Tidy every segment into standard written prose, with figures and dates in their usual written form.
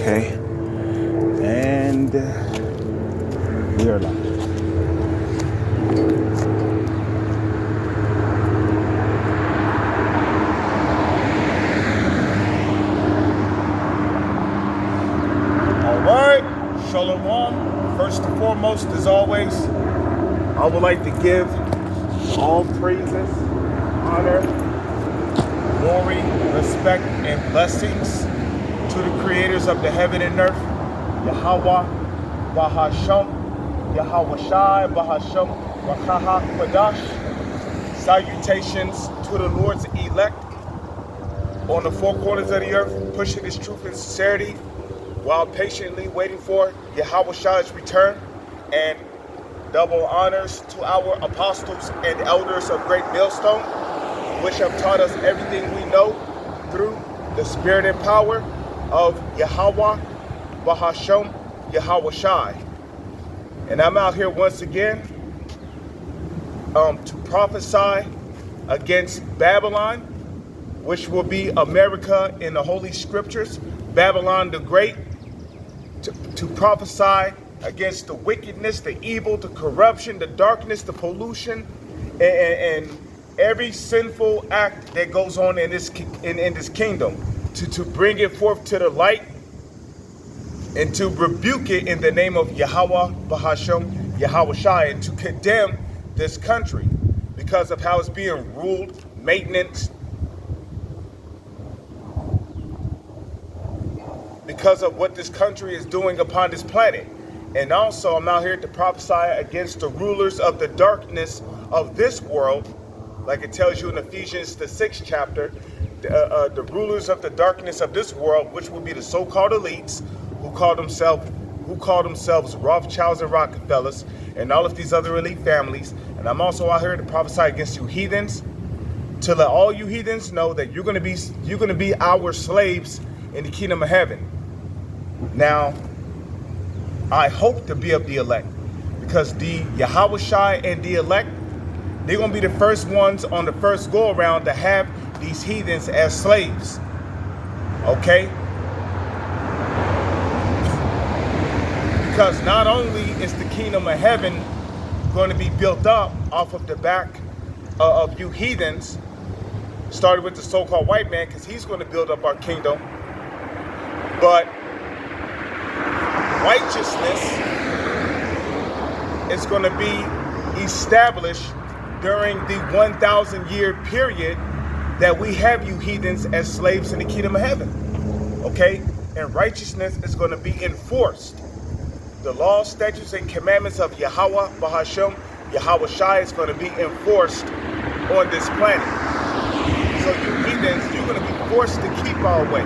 Okay, and we are live. All right, Shalom. First and foremost, as always, I would like to give all praises, honor, glory, respect, and blessings to the creators of the heaven and earth, Yahweh, Bahasham, Yahweh Shai, Bahasham, Rakaha Kwadash. Salutations to the Lord's elect on the four corners of the earth, pushing His truth and sincerity while patiently waiting for Yahweh Shai's return. And double honors to our apostles and elders of Great Millstone, which have taught us everything we know through the spirit and power of Yahweh, Bahasham, Yahweh Shai. And I'm out here once again to prophesy against Babylon, which will be America in the Holy Scriptures, Babylon the Great, to prophesy against the wickedness, the evil, the corruption, the darkness, the pollution, and every sinful act that goes on in this kingdom, to bring it forth to the light and to rebuke it in the name of Yahweh, Bahasham, Yahweh Shai, and to condemn this country because of how it's being ruled, maintenance, because of what this country is doing upon this planet. And also, I'm out here to prophesy against the rulers of the darkness of this world, like it tells you in Ephesians, the 6th chapter, the rulers of the darkness of this world, which will be the so-called elites, who call themselves Rothschilds and Rockefellers, and all of these other elite families. And I'm also out here to prophesy against you heathens, to let all you heathens know that you're going to be our slaves in the kingdom of heaven. Now, I hope to be of the elect, because the Yahweh Shai and the elect, they're going to be the first ones on the first go around to have these heathens as slaves. Okay? Because not only is the kingdom of heaven going to be built up off of the back of you heathens, started with the so-called white man, because he's going to build up our kingdom, but righteousness is going to be established during the 1,000-year period that we have you heathens as slaves in the kingdom of heaven. Okay? And righteousness is going to be enforced. The laws, statutes, and commandments of Yahweh, Bahasham, Yahweh Shai is going to be enforced on this planet. So you heathens, you're going to be forced to keep our ways.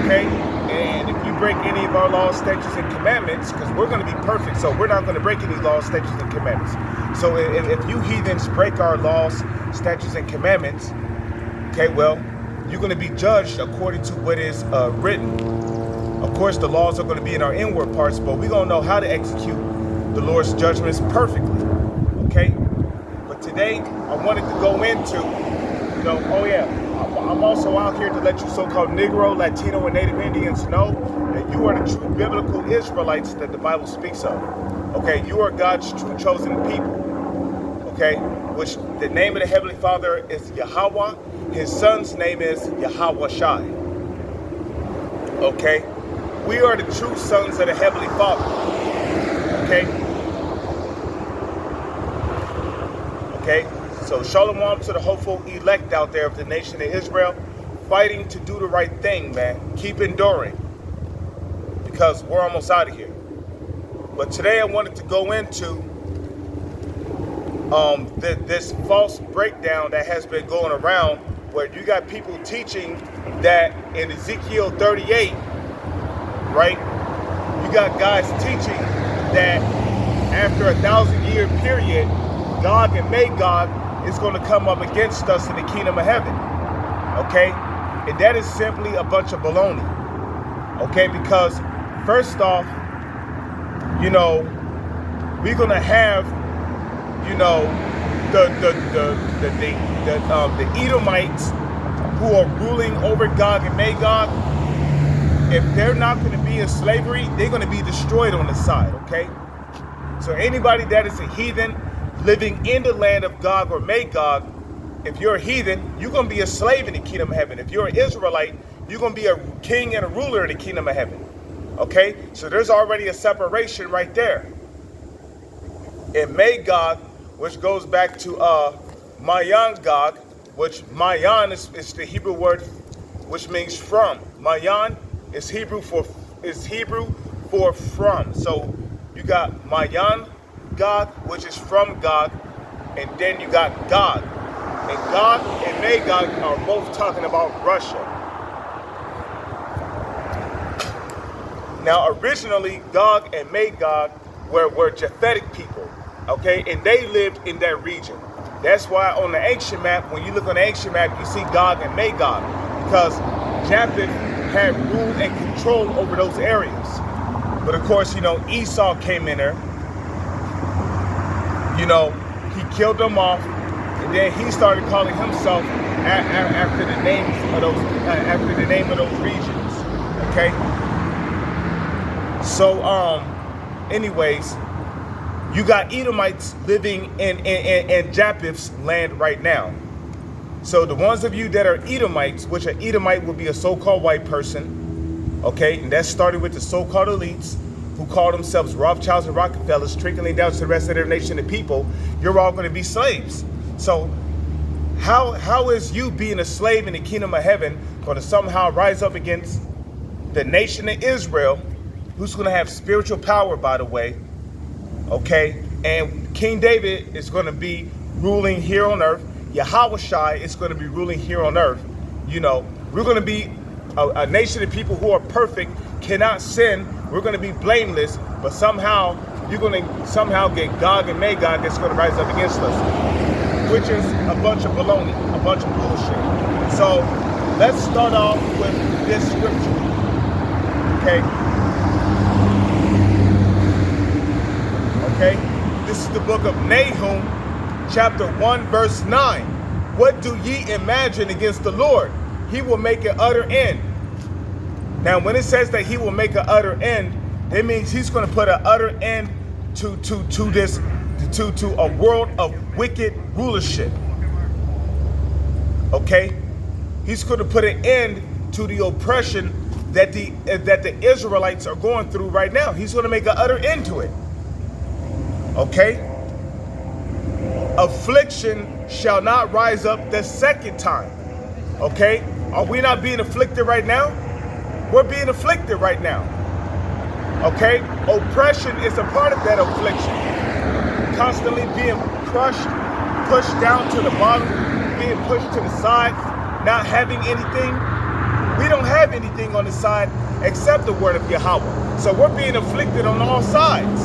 Okay? And if you break any of our laws, statutes, and commandments, because we're going to be perfect, so we're not going to break any laws, statutes, and commandments. So if you heathens break our laws, statutes, and commandments, okay, well, you're going to be judged according to what is written. Of course, the laws are going to be in our inward parts, but we're going to know how to execute the Lord's judgments perfectly. Okay? But today, I wanted to go into, I'm also out here to let you so-called Negro, Latino, and Native Indians know that you are the true biblical Israelites that the Bible speaks of. Okay? You are God's true chosen people. Okay? Which the name of the Heavenly Father is Yahweh. His Son's name is Yahweh Shai. Okay? We are the true sons of the Heavenly Father. Okay? Okay? So shalom to the hopeful elect out there of the nation of Israel, fighting to do the right thing, man. Keep enduring, because we're almost out of here. But today I wanted to go into this false breakdown that has been going around, where you got people teaching that in Ezekiel 38, right? You got guys teaching that after a 1,000-year period, Gog and Magog is going to come up against us in the kingdom of heaven. Okay? And that is simply a bunch of baloney. Okay? Because first off, we're going to have, the Edomites who are ruling over Gog and Magog. if they're not going to be in slavery, they're going to be destroyed on the side, okay? So anybody that is a heathen living in the land of Gog or Magog, if you're a heathen, you're going to be a slave in the kingdom of heaven. If you're an Israelite, you're going to be a king and a ruler in the kingdom of heaven. Okay? So there's already a separation right there. In Magog, which goes back to Mayan Gog, which Mayan is the Hebrew word which means from. Mayan is Hebrew for from. So you got Mayan Gog, which is from Gog, and then you got Gog. And Gog and Magog are both talking about Russia. Now, originally, Gog and Magog were Japhetic people, okay? And they lived in that region. That's why on the ancient map, when you look on the ancient map, you see Gog and Magog, because Japheth had rule and control over those areas. But of course, you know, Esau came in there. You know, he killed them off, and then he started calling himself after the names of those regions. Okay. So, anyways, you got Edomites living in Japheth's land right now. So the ones of you that are Edomites, which an Edomite would be a so-called white person, okay, and that started with the so-called elites who call themselves Rothschilds and Rockefellers, trickling down to the rest of their nation and people, you're all going to be slaves. So how is you being a slave in the kingdom of heaven going to somehow rise up against the nation of Israel, who's going to have spiritual power, by the way, okay? And King David is going to be ruling here on earth. Yahushua is going to be ruling here on earth. You know, we're going to be a nation of people who are perfect, cannot sin. We're going to be blameless, but somehow you're going to somehow get Gog and Magog that's going to rise up against us, which is a bunch of baloney, a bunch of bullshit. So let's start off with this scripture, okay? Okay, this is the book of Nahum, chapter 1, verse 9. What do ye imagine against the Lord? He will make an utter end. Now, when it says that he will make an utter end, that means he's going to put an utter end to a world of wicked rulership. Okay, he's going to put an end to the oppression that the Israelites are going through right now. He's going to make an utter end to it. Okay, affliction shall not rise up the second time. Okay, are we not being afflicted right now? We're being afflicted right now. Okay, oppression is a part of that affliction. Constantly being crushed, pushed down to the bottom, being pushed to the side, not having anything. We don't have anything on the side except the word of Yahweh. So we're being afflicted on all sides.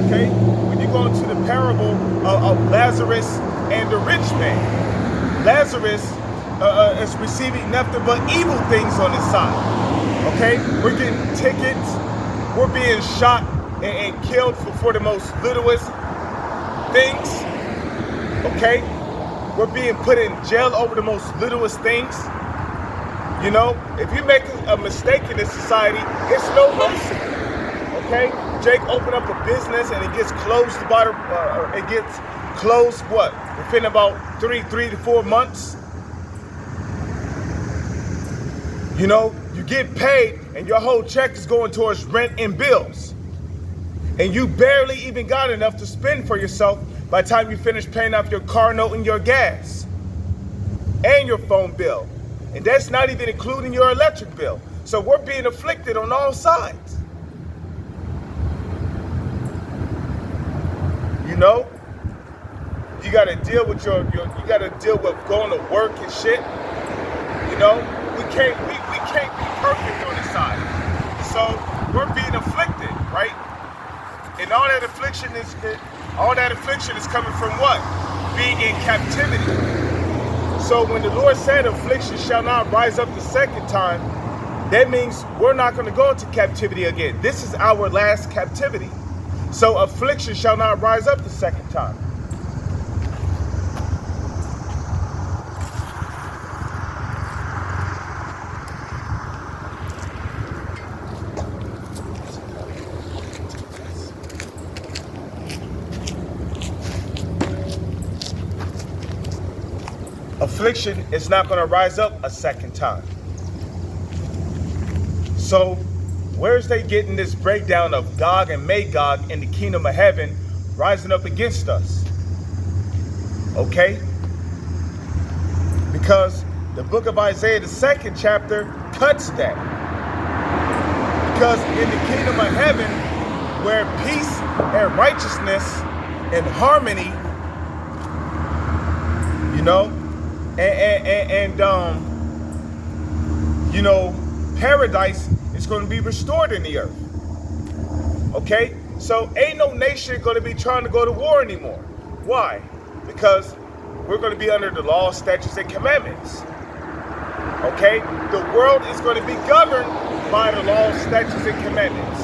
Okay, when you go into the parable of Lazarus and the rich man, Lazarus is receiving nothing but evil things on his side. Okay, we're getting tickets, we're being shot and killed for the most littlest things. Okay, we're being put in jail over the most littlest things. You know, if you make a mistake in this society, it's no mercy. Okay, Jake opened up a business and it gets closed it gets closed what? Within about 3 to 4 months. You know, you get paid and your whole check is going towards rent and bills. And you barely even got enough to spend for yourself by the time you finish paying off your car note and your gas and your phone bill. And that's not even including your electric bill. So we're being afflicted on all sides. You know, you got to deal with you got to deal with going to work and shit. You know, we can't be perfect on this side. So we're being afflicted, right? And all that affliction is coming from what? Being in captivity. So when the Lord said affliction shall not rise up the second time, that means we're not going to go into captivity again. This is our last captivity. So affliction shall not rise up the second time. affliction is not going to rise up a second time. So where's they getting this breakdown of Gog and Magog in the kingdom of heaven rising up against us? Okay? Because the book of Isaiah, the 2nd chapter, cuts that. Because in the kingdom of heaven, where peace and righteousness and harmony, you know, you know, paradise is going to be restored in the earth. Okay? So ain't no nation going to be trying to go to war anymore. Why? Because we're going to be under the law, statutes, and commandments. Okay? The world is going to be governed by the law, statutes, and commandments.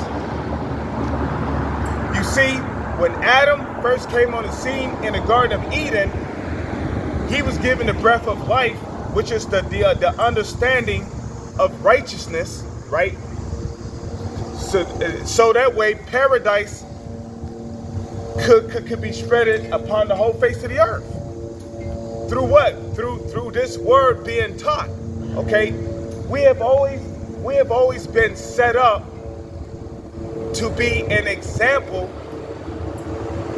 You see, when Adam first came on the scene in the Garden of Eden, he was given the breath of life, which is the understanding of righteousness, right? So that way paradise could be spread upon the whole face of the earth. Through what? Through this word being taught. Okay? We have always been set up to be an example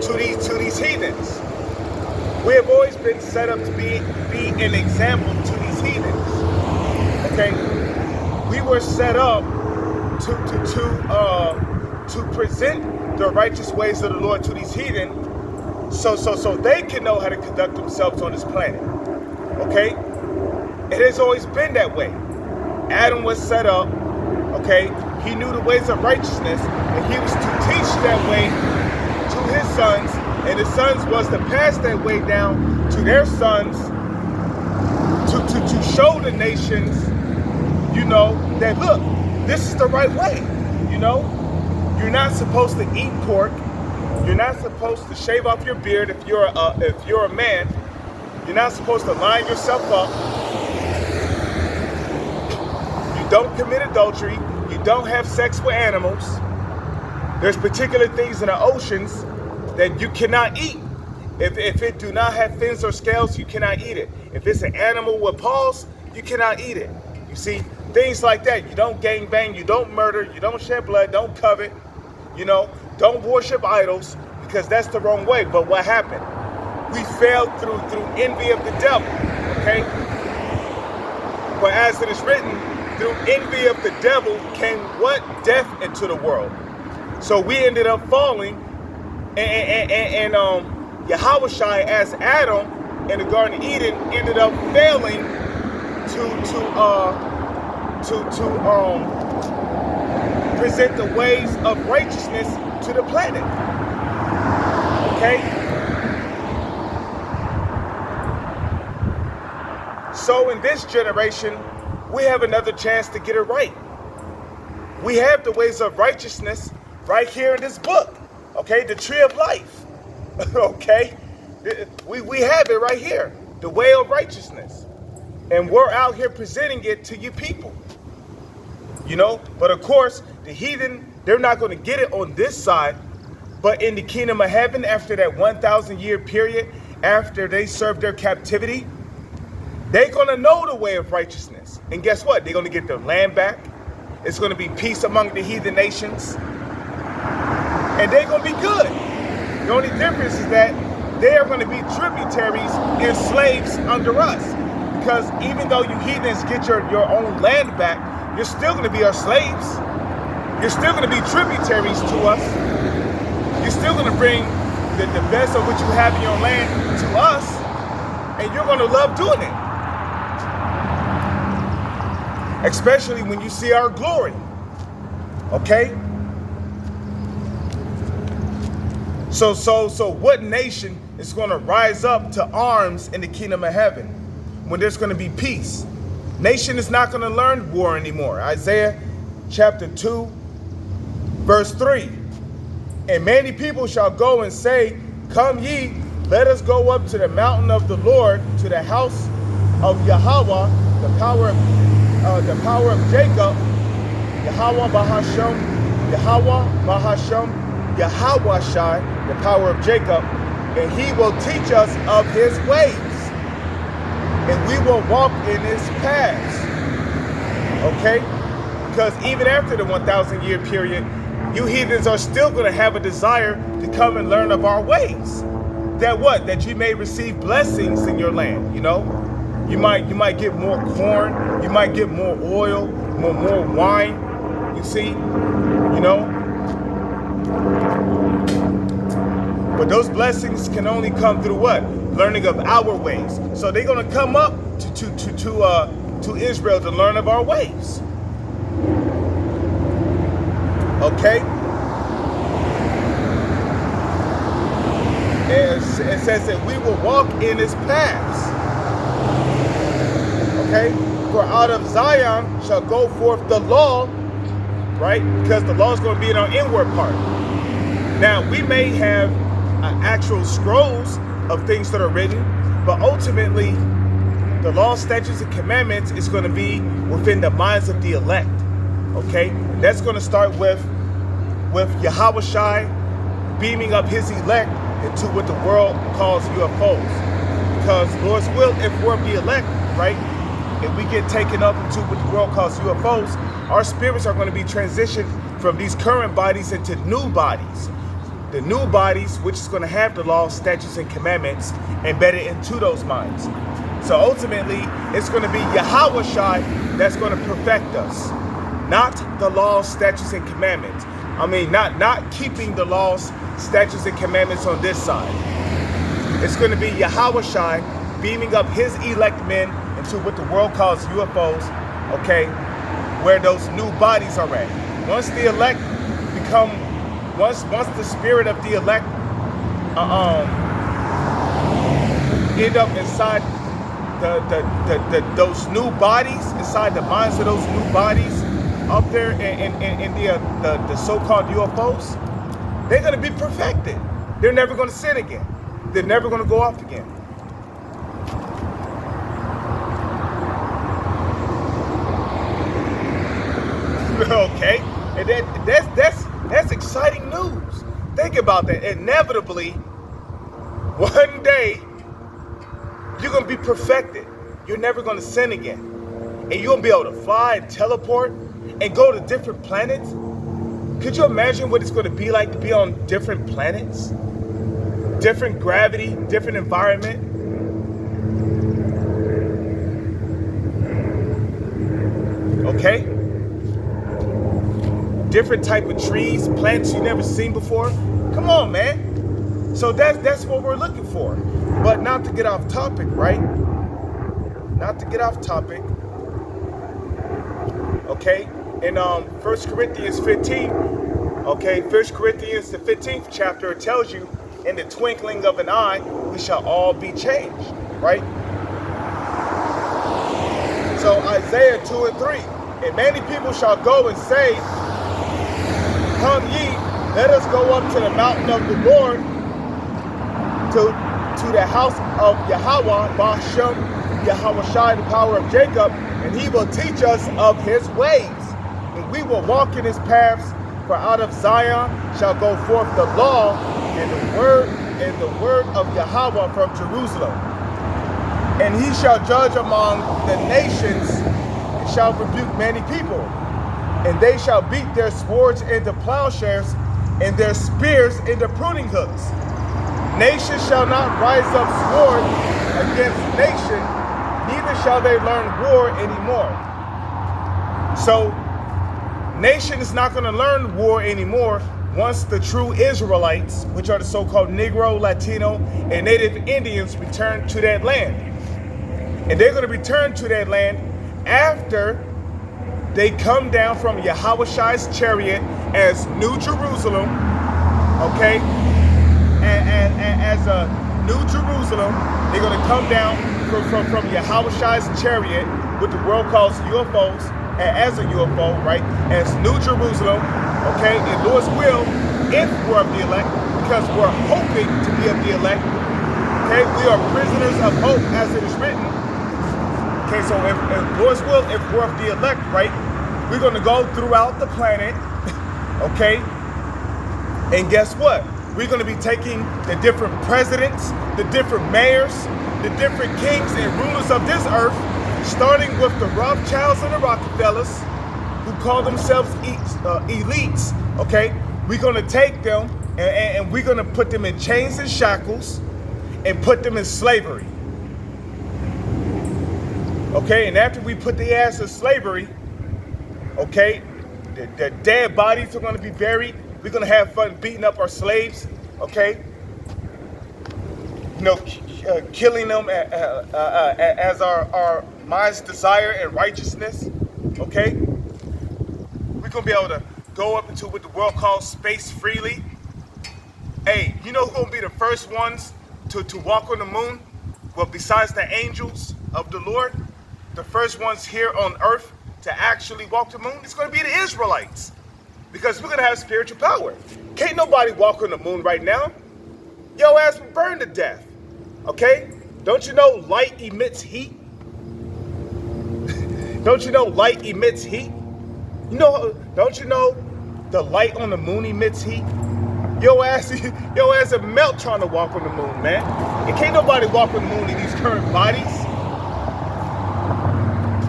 to these heathens. We have always been set up to be an example to these heathens. Okay? We were set up to present the righteous ways of the Lord to these heathen, so they can know how to conduct themselves on this planet. Okay? It has always been that way. Adam was set up, okay? He knew the ways of righteousness, and he was to teach that way to his sons, and his sons was to pass that way down to their sons to show the nations, you know, that look, this is the right way, you know? You're not supposed to eat pork. You're not supposed to shave off your beard if you're a man. You're not supposed to line yourself up. You don't commit adultery. You don't have sex with animals. There's particular things in the oceans that you cannot eat. If it do not have fins or scales, you cannot eat it. If it's an animal with paws, you cannot eat it. You see, things like that. You don't gangbang, you don't murder, you don't shed blood, don't covet, you know, don't worship idols, because that's the wrong way. But what happened? We failed through envy of the devil, okay? For as it is written, through envy of the devil came what? Death into the world. So we ended up falling, and Yahushua as Adam in the Garden of Eden ended up failing to present the ways of righteousness to the planet. Okay? So in this generation, we have another chance to get it right. We have the ways of righteousness right here in this book. Okay? The tree of life. Okay? We have it right here. The way of righteousness. And we're out here presenting it to you people. You know? But of course, the heathen, they're not going to get it on this side. But in the kingdom of heaven, after that 1,000-year period, after they serve their captivity, they're going to know the way of righteousness. And guess what? They're going to get their land back. It's going to be peace among the heathen nations. And they're going to be good. The only difference is that they are going to be tributaries and slaves under us. Because even though you heathens get your own land back, you're still going to be our slaves. You're still going to be tributaries to us. You're still going to bring the best of what you have in your land to us. And you're going to love doing it. Especially when you see our glory. Okay? So what nation is going to rise up to arms in the kingdom of heaven when there's going to be peace? Nation is not going to learn war anymore. Isaiah chapter 2, verse 3. And many people shall go and say, come ye, let us go up to the mountain of the Lord, to the house of Yahweh, the power of Jacob, Yahweh Bahasham, Yahweh Bahasham, Yahweh Shai, the power of Jacob, and he will teach us of his ways. and we will walk in his paths. Okay? Because even after the 1,000-year period, you heathens are still going to have a desire to come and learn of our ways. That what? That you may receive blessings in your land, you know? You might get more corn, you might get more oil, more wine, you see, you know? But those blessings can only come through what? Learning of our ways. So they're going to come up to Israel to learn of our ways. Okay? And it says that we will walk in his paths. Okay? For out of Zion shall go forth the law, right? Because the law is going to be in our inward part. Now, we may have actual scrolls of things that are written, but ultimately, the law, statutes, and commandments is going to be within the minds of the elect. Okay? That's going to start with Yahweh Shai beaming up his elect into what the world calls UFOs. Because Lord's will, if we're the elect, right, and we get taken up into what the world calls UFOs, our spirits are going to be transitioned from these current bodies into new bodies. The new bodies, which is going to have the law, statutes, and commandments embedded into those minds. So ultimately, it's going to be Yahweh Shai that's going to perfect us. Not the laws, statutes, and commandments. I mean, not keeping the laws, statutes, and commandments on this side. It's going to be Yahweh Shai beaming up his elect men into what the world calls UFOs, okay, where those new bodies are at. Once the elect become, once the spirit of the elect end up inside those new bodies, inside the minds of those new bodies up there in the so-called UFOs, they're going to be perfected. They're never going to sin again. They're never going to go off again. Okay, and that's exciting news. Think about that. Inevitably, one day you're going to be perfected. You're never going to sin again, and you're going to be able to fly and teleport and go to different planets. Could you imagine what it's going to be like to be on different planets? Different gravity, different environment. Okay? Different type of trees, plants you never seen before. Come on, man. So that's what we're looking for. But not to get off topic, right? Not to get off topic. Okay? In 1 Corinthians 15, okay, 1 Corinthians the 15th chapter, it tells you, in the twinkling of an eye, we shall all be changed, right? So Isaiah 2 and 3, and many people shall go and say, come ye, let us go up to the mountain of the Lord, to the house of Yahweh, Bashem, Yahweh Shai, the power of Jacob, and he will teach us of his ways. And we will walk in his paths, for out of Zion shall go forth the law and the word of Yahweh from Jerusalem. And he shall judge among the nations, and shall rebuke many people. And they shall beat their swords into plowshares, and their spears into pruning hooks. Nation shall not rise up sword against nation, neither shall they learn war anymore. So, nation is not going to learn war anymore once the true Israelites, which are the so-called Negro, Latino, and Native Indians, return to that land. And they're going to return to that land after they come down from Yahweh Shai's chariot as New Jerusalem, okay? And as a New Jerusalem, they're going to come down from Yahweh Shai's chariot, what the world calls UFOs, and as a UFO, right? As New Jerusalem, okay? And Lord's will, if we're of the elect, because we're hoping to be of the elect, okay? We are prisoners of hope, as it is written. Okay, so if Lord's will, if we're of the elect, right, we're going to go throughout the planet, okay? And guess what? We're going to be taking the different presidents, the different mayors, the different kings and rulers of this earth, starting with the Rothschilds and the Rockefellers, who call themselves elites, okay? We're going to take them and we're going to put them in chains and shackles and put them in slavery. Okay, and after we put the ass in slavery, okay, the dead bodies are going to be buried. We're going to have fun beating up our slaves, okay? You know, killing them as our minds desire and righteousness, okay? We're going to be able to go up into what the world calls space freely. Hey, you know who's going to be the first ones to walk on the moon? Well, besides the angels of the Lord, the first ones here on earth to actually walk the moon, it's going to be the Israelites. Because we're going to have spiritual power. Can't nobody walk on the moon right now. Your ass will burn to death. Okay? Don't you know light emits heat? Don't you know light emits heat? Don't you know the light on the moon emits heat? Your ass will melt trying to walk on the moon, man. And can't nobody walk on the moon in these current bodies.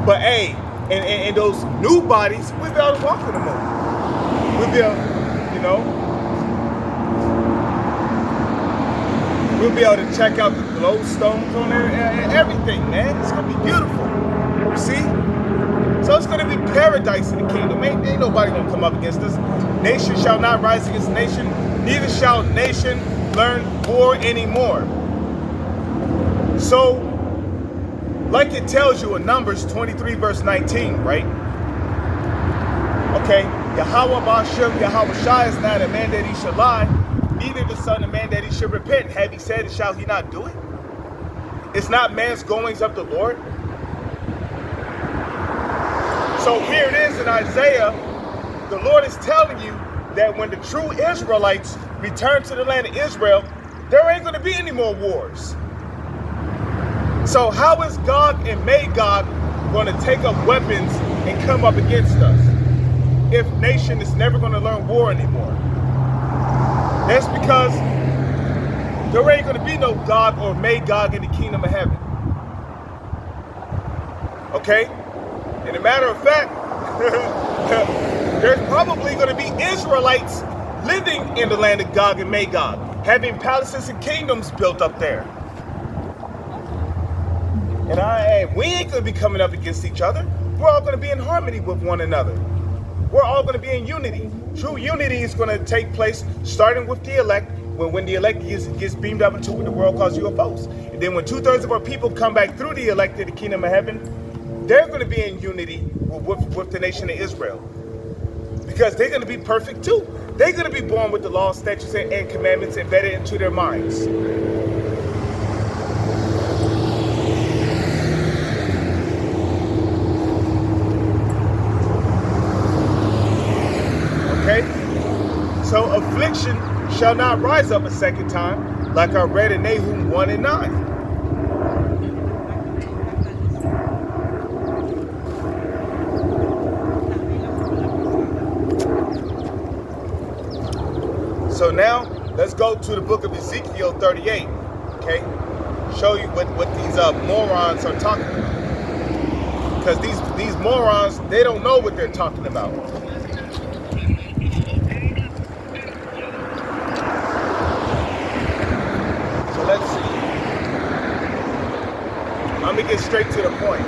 But hey, in those new bodies, we'll be able to walk on the moon. We'll be able, you know, we'll be able to check out the glowstones on there and everything, man. It's gonna be beautiful. You see? So it's gonna be paradise in the kingdom. Ain't nobody gonna come up against us. Nation shall not rise against nation, neither shall nation learn war anymore. So, like it tells you in Numbers 23 verse 19, right? Okay, Yahweh Ba'ashem, Yahweh Shai is not a man that he should lie, neither the son of man that he should repent. Have he said it, shall he not do it? It's not man's goings of the Lord. So here it is in Isaiah, the Lord is telling you that when the true Israelites return to the land of Israel, there ain't going to be any more wars. So how is Gog and Magog going to take up weapons and come up against us if nation is never going to learn war anymore? That's because there ain't going to be no Gog or Magog in the kingdom of heaven. Okay? And a matter of fact, there's probably going to be Israelites living in the land of Gog and Magog, having palaces and kingdoms built up there. And we ain't going to be coming up against each other. We're all going to be in harmony with one another. We're all going to be in unity. True unity is going to take place starting with the elect, when the elect gets beamed up into what the world calls UFOs. And then when 2/3 of our people come back through the elect to the kingdom of heaven, they're going to be in unity with the nation of Israel. Because they're going to be perfect too. They're going to be born with the laws, statutes, and commandments embedded into their minds. Okay? So affliction shall not rise up a second time, like I read in Nahum 1 and 9. So now, let's go to the book of Ezekiel 38, okay? Show you what these morons are talking about. Because these morons, they don't know what they're talking about. So let's see. I'm going to get straight to the point.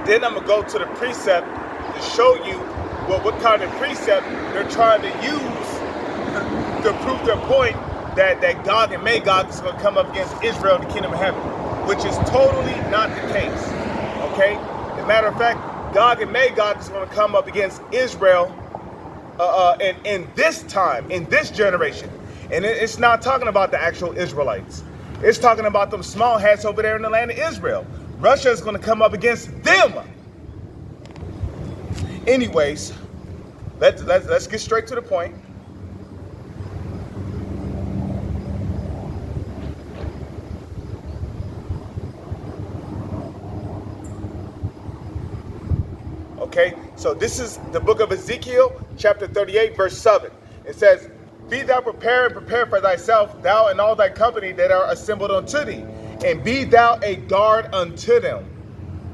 Then I'm going to go to the precept to show you what kind of precept they're trying to use to prove their point that Gog and Magog is going to come up against Israel in the kingdom of heaven, which is totally not the case. Okay? As a matter of fact, Gog and Magog is going to come up against Israel in this time, in this generation. And it's not talking about the actual Israelites. It's talking about them small hats over there in the land of Israel. Russia is going to come up against them. Anyways, let's get straight to the point. Okay, so this is the book of Ezekiel, chapter 38, verse 7. It says, be thou prepared and prepare for thyself, thou and all thy company that are assembled unto thee, and be thou a guard unto them.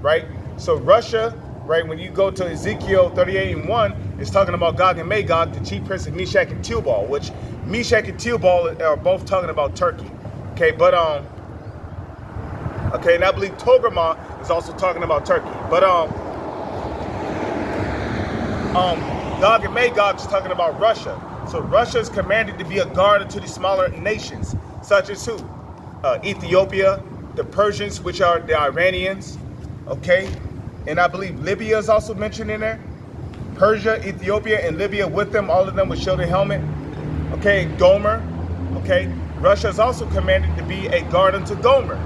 Right? So Russia, right, when you go to Ezekiel 38 and 1, it's talking about Gog and Magog, the chief prince of Meshach and Tubal, which Meshach and Tubal are both talking about Turkey. Okay, but okay, and I believe Togarmah is also talking about Turkey. But Gog and Magog is talking about Russia. So Russia is commanded to be a guard unto the smaller nations, such as who? Ethiopia, the Persians, which are the Iranians, okay? And I believe Libya is also mentioned in there. Persia, Ethiopia, and Libya with them, all of them with shielded helmet. Okay, Gomer, okay? Russia is also commanded to be a guard unto Gomer.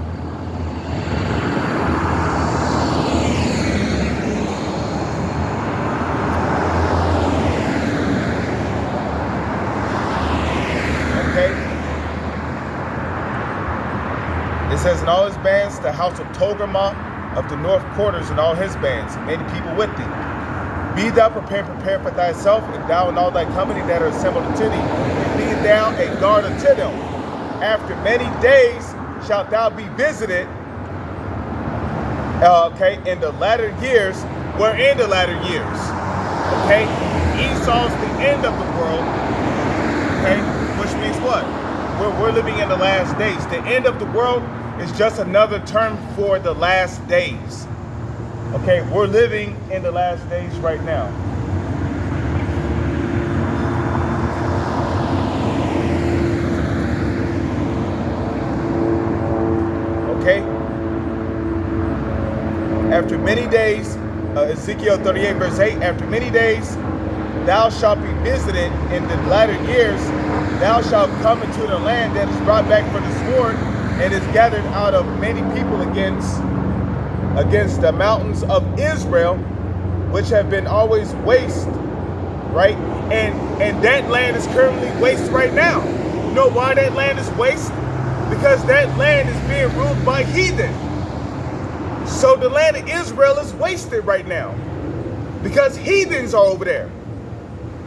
It says, in all his bands, the house of Togarmah of the north quarters, and all his bands, and many people with thee. Be thou prepared for thyself, and thou and all thy company that are assembled unto thee, and be thou a guard unto them. After many days shalt thou be visited, okay, in the latter years. We're in the latter years, okay? Esau's the end of the world, okay? Which means what? We're living in the last days. The end of the world is just another term for the last days. Okay, we're living in the last days right now. Okay? After many days, Ezekiel 38 verse 8, after many days, thou shalt be visited in the latter years, thou shalt come into the land that is brought back from the sword, and is gathered out of many people against the mountains of Israel, which have been always waste, right? And that land is currently waste right now. You know why that land is waste? Because that land is being ruled by heathen. So the land of Israel is wasted right now because heathens are over there.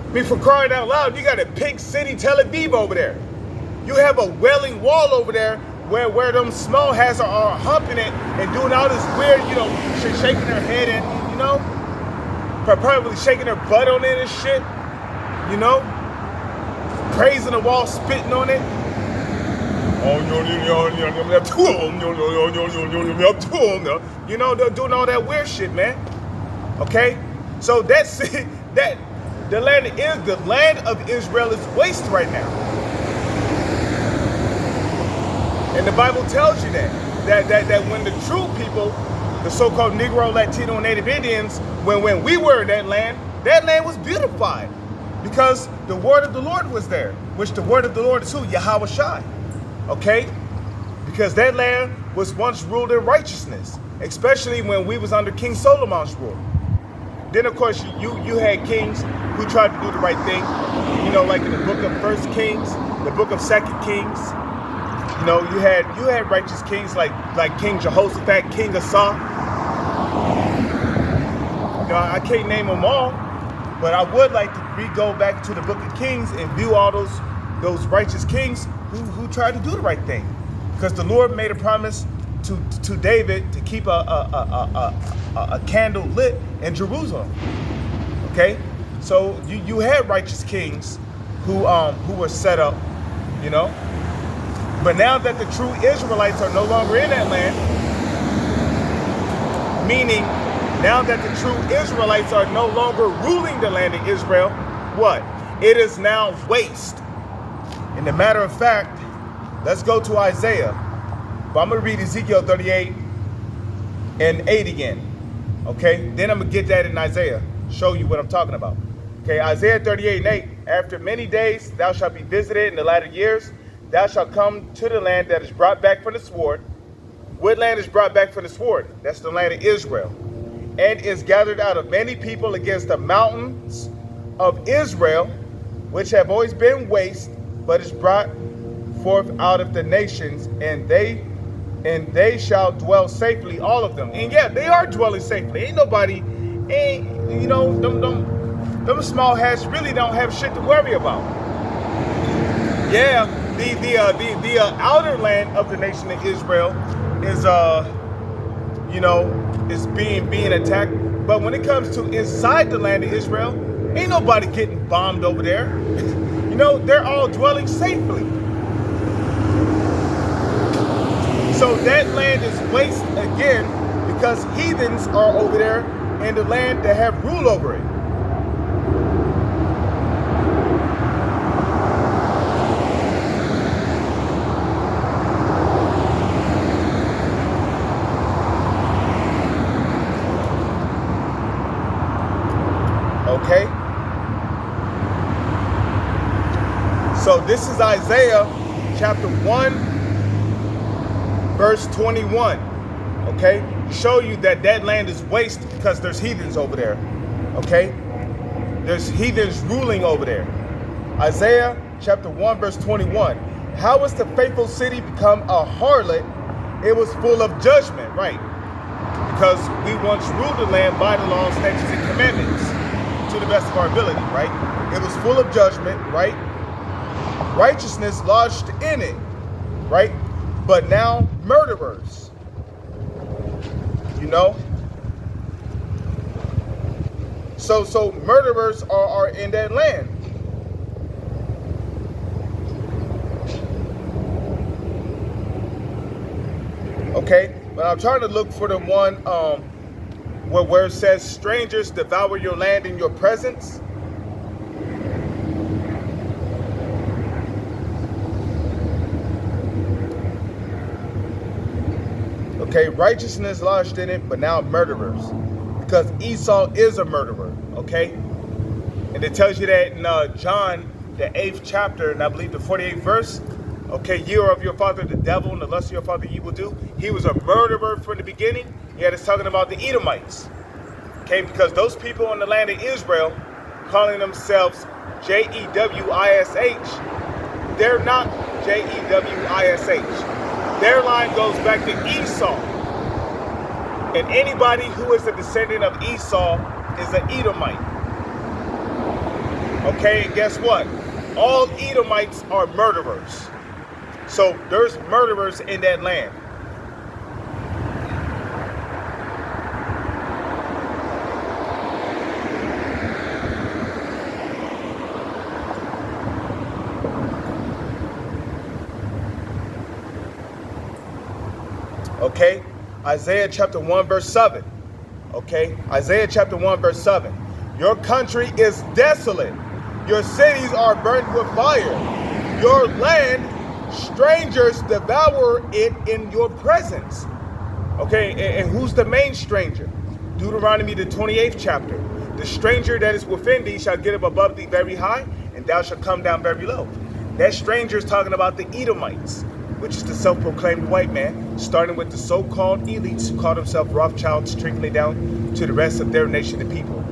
I mean, for crying out loud, you got a pig city, Tel Aviv over there. You have a Wailing Wall over there where them small hats are humping it and doing all this weird, you know, shaking their head and, you know, probably shaking their butt on it and shit, you know, praising the wall, spitting on it. You know, they're doing all that weird shit, man. Okay? So that's that the land of Israel is waste right now. And the Bible tells you that when the true people, the so-called Negro, Latino, and Native Indians, when we were in that land was beautified because the word of the Lord was there, which the word of the Lord is who? Yahweh Shai. Okay? Because that land was once ruled in righteousness, especially when we was under King Solomon's rule. Then, of course, you had kings who tried to do the right thing, you know, like in the book of 1 Kings, the book of 2 Kings. You know, you had righteous kings like King Jehoshaphat, King Asa. You know, I can't name them all, but I would like to go back to the book of Kings and view all those righteous kings who tried to do the right thing. Because the Lord made a promise to David to keep a candle lit in Jerusalem. Okay? So you had righteous kings who were set up, you know. But now that the true Israelites are no longer in that land, meaning now that the true Israelites are no longer ruling the land of Israel, what? It is now waste. And a matter of fact, let's go to Isaiah. But I'm going to read Ezekiel 38 and 8 again. Okay? Then I'm going to get that in Isaiah, show you what I'm talking about. Okay, Isaiah 38 and 8. After many days thou shalt be visited in the latter years. Thou shalt come to the land that is brought back from the sword. What land is brought back from the sword? That's the land of Israel. And is gathered out of many people against the mountains of Israel, which have always been waste, but is brought forth out of the nations, and they shall dwell safely, all of them. And yeah, they are dwelling safely. Ain't nobody And them small hats really don't have shit to worry about. Yeah, the outer land of the nation of Israel is is being attacked. But when it comes to inside the land of Israel, ain't nobody getting bombed over there. They're all dwelling safely. So that land is waste again because heathens are over there in the land that have rule over it. Okay? So this is Isaiah chapter 1, verse 21. Okay? Show you that land is waste because there's heathens over there. Okay? There's heathens ruling over there. Isaiah chapter 1, verse 21. How was the faithful city become a harlot? It was full of judgment, right? Because we once ruled the land by the law, statutes, and commandments to the best of our ability, right? It was full of judgment, right? Righteousness lodged in it, right? But now murderers, So murderers are in that land. Okay, but I'm trying to look for the one where it says strangers devour your land in your presence. Okay, righteousness lodged in it, but now murderers. Because Esau is a murderer, okay? And it tells you that in John, the 8th chapter, and I believe the 48th verse, okay, ye are of your father the devil, and the lust of your father ye will do. He was a murderer from the beginning. Yet it's talking about the Edomites, okay? Because those people in the land of Israel, calling themselves J-E-W-I-S-H, they're not J-E-W-I-S-H. Their line goes back to Esau. And anybody who is a descendant of Esau is an Edomite. Okay, and guess what? All Edomites are murderers. So there's murderers in that land. Okay, Isaiah chapter 1 verse 7. Okay, Isaiah chapter 1 verse 7. Your country is desolate. Your cities are burned with fire. Your land, strangers devour it in your presence. Okay, and who's the main stranger? Deuteronomy the 28th chapter. The stranger that is within thee shall get up above thee very high, and thou shalt come down very low. That stranger is talking about the Edomites, which is the self-proclaimed white man, starting with the so-called elites who call themselves Rothschilds, trickling down to the rest of their nation and people.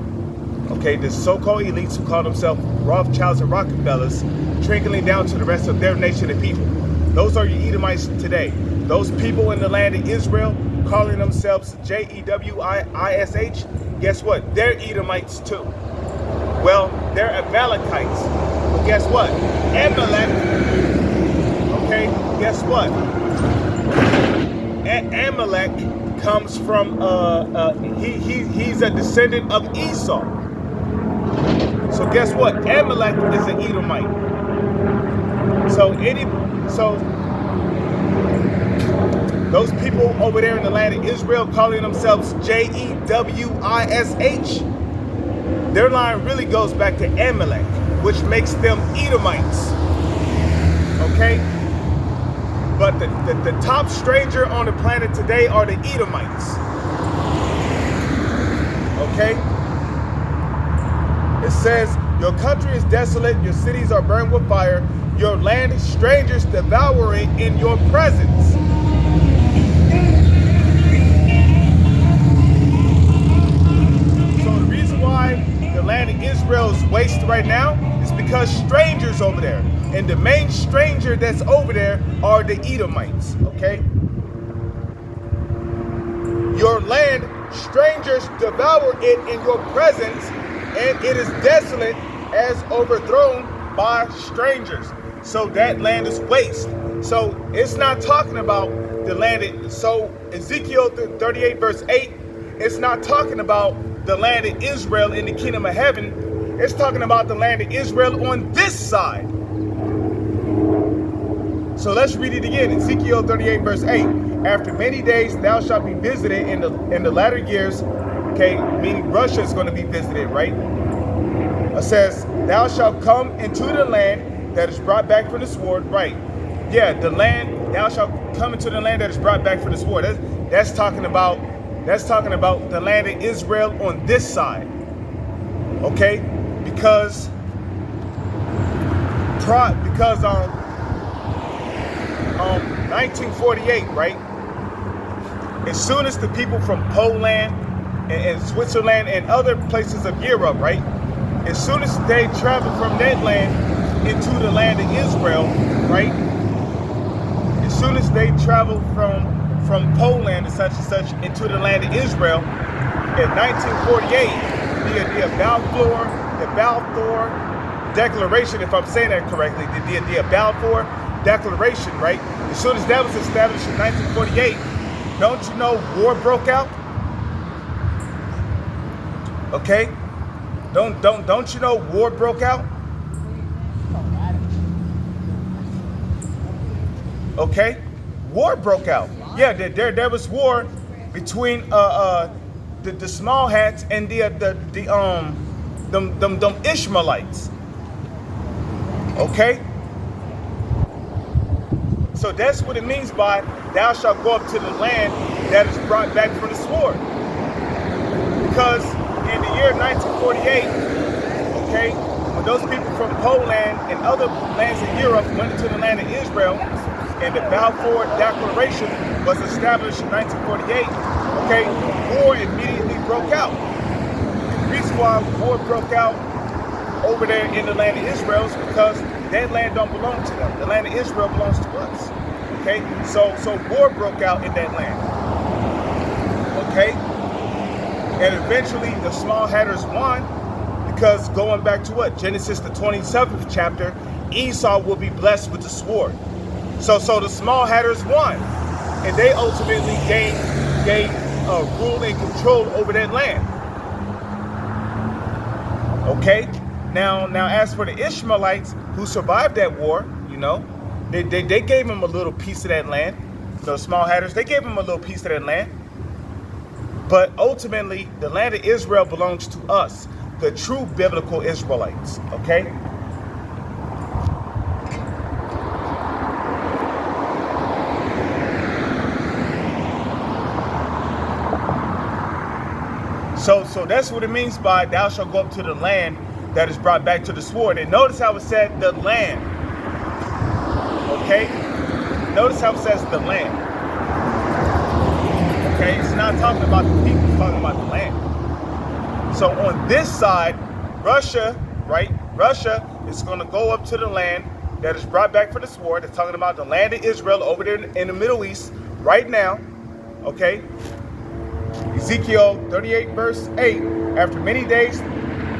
Okay, the so-called elites who call themselves Rothschilds and Rockefellers, trickling down to the rest of their nation and people. Those are your Edomites today. Those people in the land of Israel calling themselves J-E-W-I-S-H, guess what? They're Edomites too. Well, they're Amalekites. But guess what? Amalek, okay, guess what? Amalek comes from, he's a descendant of Esau. So guess what? Amalek is an Edomite. So those people over there in the land of Israel calling themselves J-E-W-I-S-H, their line really goes back to Amalek, which makes them Edomites. Okay? But the top stranger on the planet today are the Edomites. Okay? It says, your country is desolate, your cities are burned with fire, your land strangers devour it in your presence. So the reason why the land of Israel is waste right now is because strangers over there. And the main stranger that's over there are the Edomites, okay? Your land strangers devour it in your presence, and it is desolate as overthrown by strangers. So that land is waste. So it's not talking about the land. So Ezekiel 38 verse 8, it's not talking about the land of Israel in the kingdom of heaven. It's talking about the land of Israel on this side. So let's read it again. Ezekiel 38 verse 8. After many days thou shalt be visited in the latter years. Okay, meaning Russia is going to be visited, right? It says, thou shalt come into the land that is brought back from the sword. Right. Yeah, the land, thou shalt come into the land that is brought back from the sword. That's talking about the land of Israel on this side. Okay? Because 1948, right? As soon as the people from Poland and Switzerland and other places of Europe, right? As soon as they traveled from that land into the land of Israel, right? As soon as they traveled from Poland and such into the land of Israel, in 1948, the Balfour Declaration, if I'm saying that correctly, the Balfour Declaration, right? As soon as that was established in 1948, don't you know war broke out? Okay? Don't you know war broke out? Okay? War broke out. Yeah, there was war between the small hats and them Ishmaelites. Okay? So that's what it means by thou shalt go up to the land that is brought back from the sword. Because in the year 1948, okay, when those people from Poland and other lands in Europe went into the land of Israel, and the Balfour Declaration was established in 1948, okay, war immediately broke out. The reason why war broke out over there in the land of Israel is because that land don't belong to them. The land of Israel belongs to us. Okay, so war broke out in that land. Okay, and eventually the small hatters won, because going back to what? Genesis the 27th chapter, Esau will be blessed with the sword. So the small hatters won, and they ultimately gained rule and control over that land. Okay, now as for the Ishmaelites who survived that war, you know, they gave them a little piece of that land. Those small hatters, they gave them a little piece of that land. But ultimately, the land of Israel belongs to us, the true biblical Israelites. Okay. So that's what it means by thou shalt go up to the land that is brought back to the sword. And notice how it said the land. Okay? Notice how it says the land. Okay? It's not talking about the people, it's talking about the land. So on this side, Russia, right? Russia is going to go up to the land that is brought back from the sword. It's talking about the land of Israel over there in the Middle East right now. Okay? Ezekiel 38 verse 8, after many days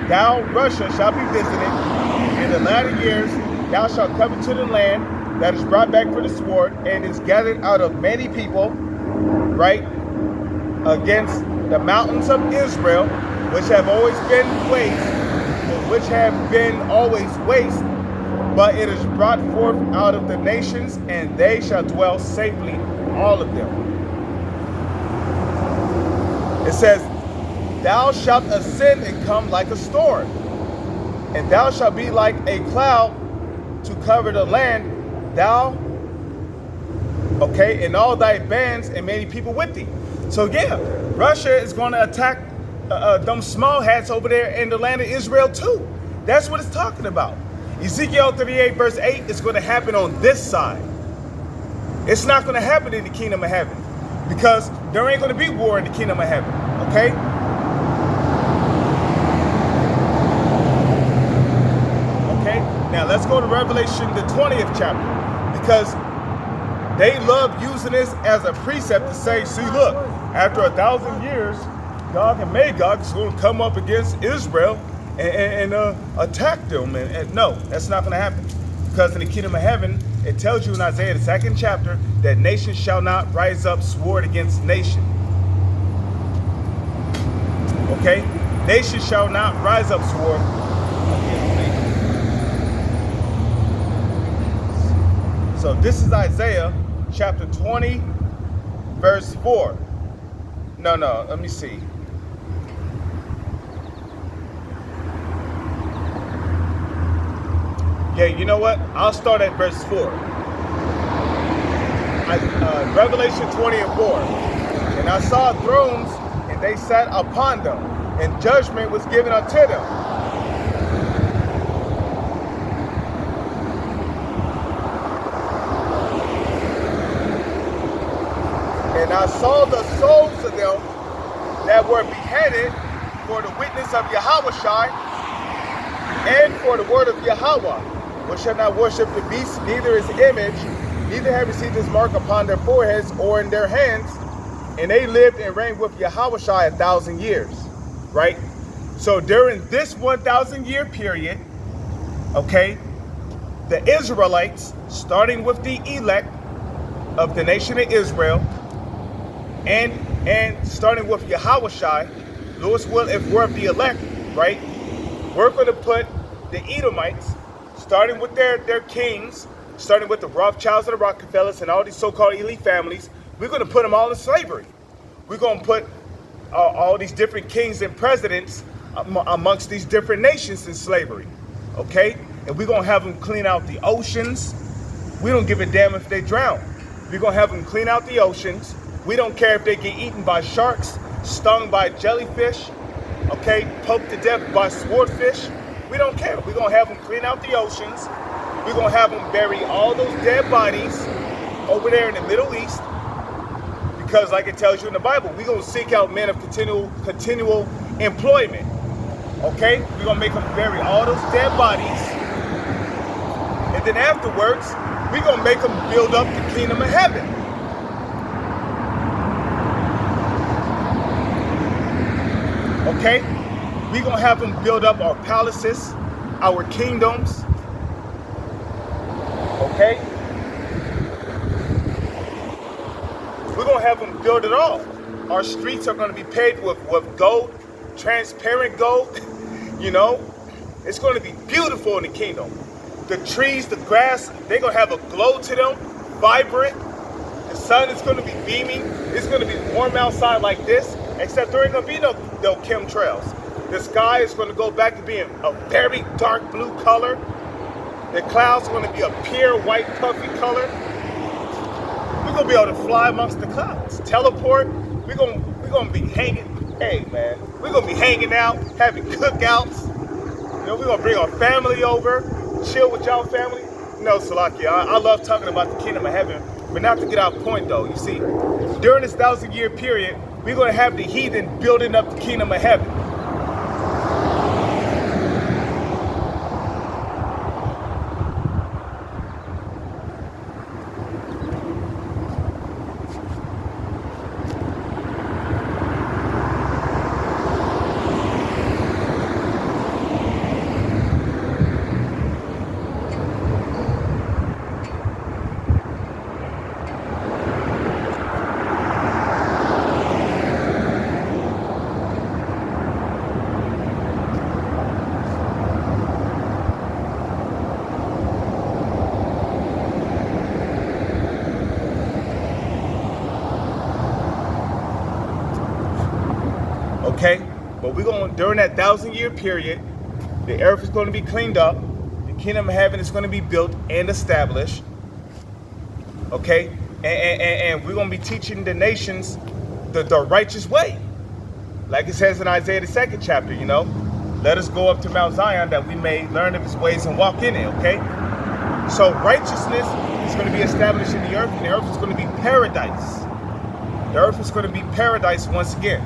thou, Russia, shalt be visited. In the latter years thou shalt come into the land that is brought back from the sword, and is gathered out of many people, right, against the mountains of Israel, which have always been waste, but it is brought forth out of the nations, and they shall dwell safely, all of them. It says, thou shalt ascend and come like a storm, and thou shalt be like a cloud to cover the land, thou, okay, and all thy bands and many people with thee. So yeah, Russia is going to attack them small hats over there in the land of Israel too. That's what it's talking about. Ezekiel 38 verse 8 is going to happen on this side. It's not going to happen in the kingdom of heaven, because there ain't going to be war in the kingdom of heaven. Okay? Okay? Now let's go to Revelation the 20th chapter, because they love using this as a precept to say, see, look, after 1,000 years, Gog and Magog is going to come up against Israel and attack them. And no, that's not going to happen. Because in the kingdom of heaven, it tells you in Isaiah, the 2nd chapter, that nation shall not rise up sword against nation. Okay? Nation shall not rise up sword against nation. So this is Isaiah chapter 20, verse 4. No, let me see. Yeah, you know what? I'll start at verse 4. Revelation 20 and 4. And I saw thrones, and they sat upon them, and judgment was given unto them. And I saw the souls of them that were beheaded for the witness of Yahushua and for the word of Yahweh, which shall not worship the beast, neither his image, neither have received his mark upon their foreheads or in their hands. And they lived and reigned with Yahushua 1,000 years. Right? So during this 1,000-year period, okay, the Israelites, starting with the elect of the nation of Israel, and starting with Yahushua, Lord's will, if we're the elect, right, we're going to put the Edomites, starting with their kings, starting with the Rothschilds and the Rockefellers and all these so-called elite families, we're going to put them all in slavery. We're going to put all these different kings and presidents amongst these different nations in slavery, okay? And we're going to have them clean out the oceans. We don't give a damn if they drown. We're going to have them clean out the oceans. We don't care if they get eaten by sharks, stung by jellyfish, okay, poked to death by swordfish. We don't care. We're going to have them clean out the oceans. We're going to have them bury all those dead bodies over there in the Middle East. Because like it tells you in the Bible, we're going to seek out men of continual employment. Okay? We're going to make them bury all those dead bodies. And then afterwards, we're going to make them build up the kingdom of heaven. Okay? We're going to have them build up our palaces, our kingdoms. Okay? We're going to have them build it all. Our streets are going to be paved with gold, transparent gold. You know, it's going to be beautiful in the kingdom. The trees, the grass, they're going to have a glow to them, vibrant. The sun is going to be beaming. It's going to be warm outside like this, except there ain't going to be no chemtrails. The sky is going to go back to being a very dark blue color. The clouds are going to be a pure white puffy color. We're going to be able to fly amongst the clouds, teleport. We're going to be hanging. Hey, man, we're going to be hanging out, having cookouts. You know, we're going to bring our family over, chill with y'all family. No, Salakia, I love talking about the kingdom of heaven, but not to get our point, though. You see, during this 1,000-year period, we're going to have the heathen building up the kingdom of heaven. Okay, but we're going, during that 1,000-year period, the earth is going to be cleaned up, the kingdom of heaven is going to be built and established. Okay, and we're going to be teaching the nations the righteous way, like it says in Isaiah the 2nd chapter. You know, let us go up to Mount Zion that we may learn of his ways and walk in it. Okay, so righteousness is going to be established in the earth, and the earth is going to be paradise. The earth is going to be paradise once again.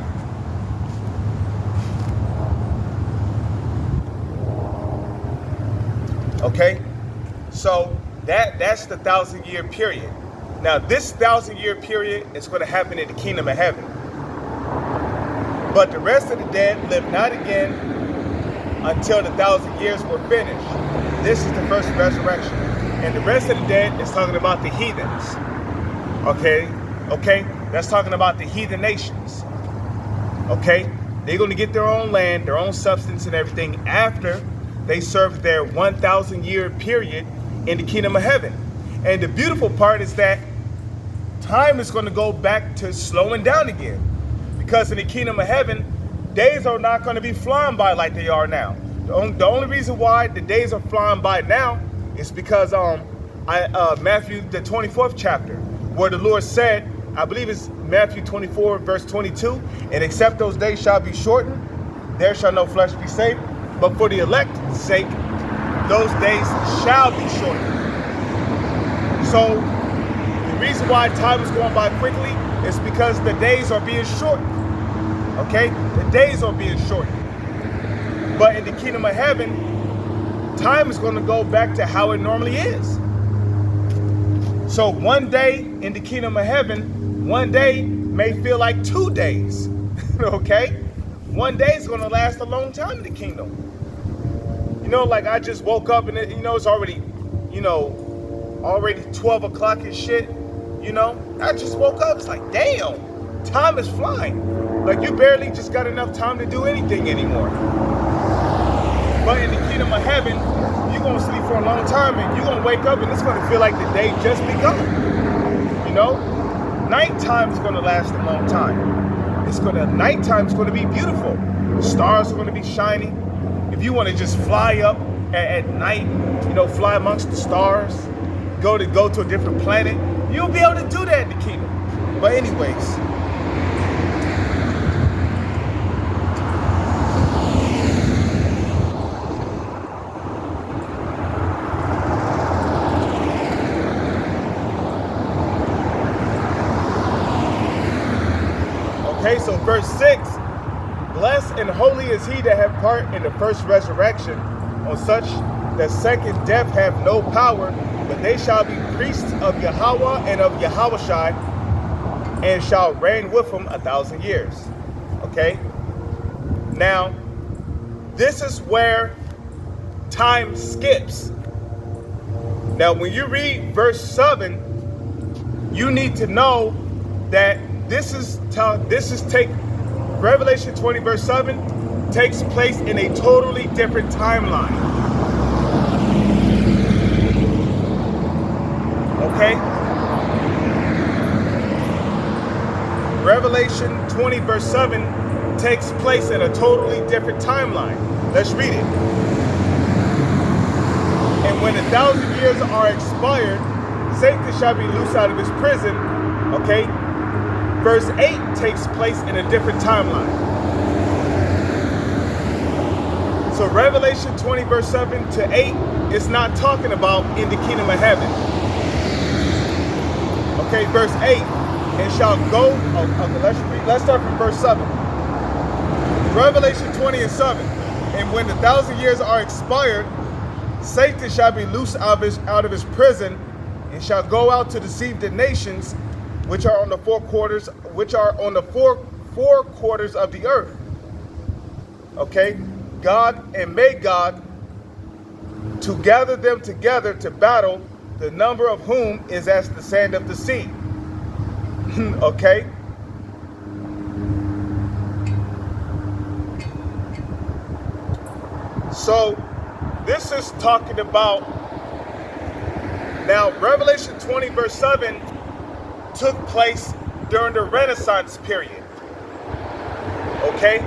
Okay, so that's the 1,000-year period. Now, this 1,000-year period is going to happen in the kingdom of heaven. But the rest of the dead live not again until the 1,000 years were finished. This is the first resurrection. And the rest of the dead is talking about the heathens. Okay? That's talking about the heathen nations. Okay? They're going to get their own land, their own substance and everything after they serve their 1,000 year period in the kingdom of heaven. And the beautiful part is that time is going to go back to slowing down again. Because in the kingdom of heaven, days are not going to be flying by like they are now. The only reason why the days are flying by now is because Matthew, the 24th chapter, where the Lord said, I believe it's Matthew 24, verse 22, and except those days shall be shortened, there shall no flesh be saved. But for the elect's sake, those days shall be shortened. So the reason why time is going by quickly is because the days are being shortened. Okay? The days are being shortened. But in the kingdom of heaven, time is going to go back to how it normally is. So one day in the kingdom of heaven, one day may feel like 2 days. Okay? One day is going to last a long time in the kingdom. You know, like I just woke up and it's already, already 12 o'clock and shit. I just woke up. It's like, damn, time is flying. Like you barely just got enough time to do anything anymore. But in the kingdom of heaven, you're going to sleep for a long time and you're going to wake up and it's going to feel like the day just begun. Nighttime is going to last a long time. Nighttime is going to be beautiful. The stars are going to be shining. If you want to just fly up at night, fly amongst the stars, go to a different planet, you'll be able to do that in the kingdom. But anyways, okay, so verse 6, blessed and holy is he that have part in the first resurrection. On such the second death have no power, but they shall be priests of Yahweh and of Yahushai, and shall reign with him 1,000 years. Okay? Now, this is where time skips. Now, when you read verse 7, you need to know that Revelation 20 verse 7 takes place in a totally different timeline. Okay? Revelation 20 verse 7 takes place in a totally different timeline. Let's read it. And when 1,000 years are expired, Satan shall be loosed out of his prison. Okay? Verse 8 takes place in a different timeline. So Revelation 20 verse 7 to 8 is not talking about in the kingdom of heaven. Okay, verse 8, and shall go, let's start from verse 7. Revelation 20 and 7, and when 1,000 years are expired, Satan shall be loosed out of his prison, and shall go out to deceive the nations which are on the four quarters of the earth. Okay, may God to gather them together to battle, the number of whom is as the sand of the sea. Okay. So this is talking about, now Revelation 20 verse 7 took place during the Renaissance period. Okay?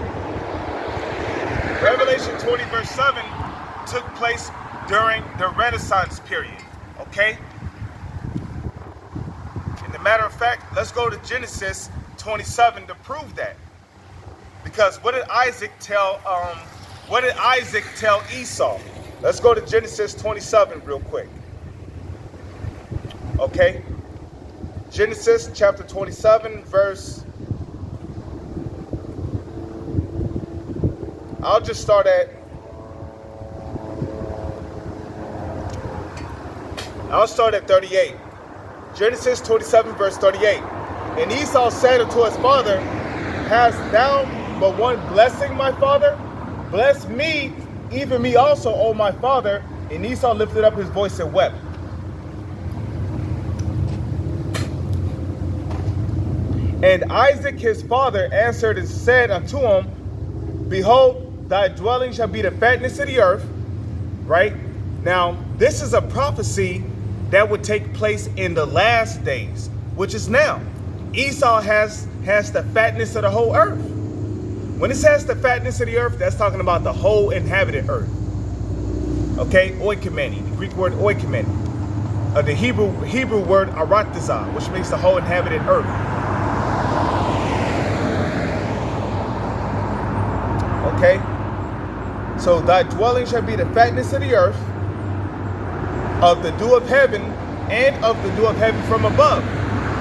Revelation 20 verse 7 took place during the Renaissance period. Okay? And a matter of fact, let's go to Genesis 27 to prove that. Because what did Isaac tell Esau? Let's go to Genesis 27 real quick. Okay? Genesis chapter 27 verse, I'll start at 38. Genesis 27 verse 38. And Esau said unto his father, Hast thou but one blessing my father? Bless me, even me also, O my father. And Esau lifted up his voice and wept. And Isaac his father answered and said unto him, Behold, thy dwelling shall be the fatness of the earth. Right? Now, this is a prophecy that would take place in the last days, which is now. Esau has the fatness of the whole earth. When it says the fatness of the earth, that's talking about the whole inhabited earth. Okay, oikomeni, the Greek word oikomeni, the Hebrew word aratazah, which means the whole inhabited earth. Okay, so thy dwelling shall be the fatness of the earth, of the dew of heaven, and of the dew of heaven from above.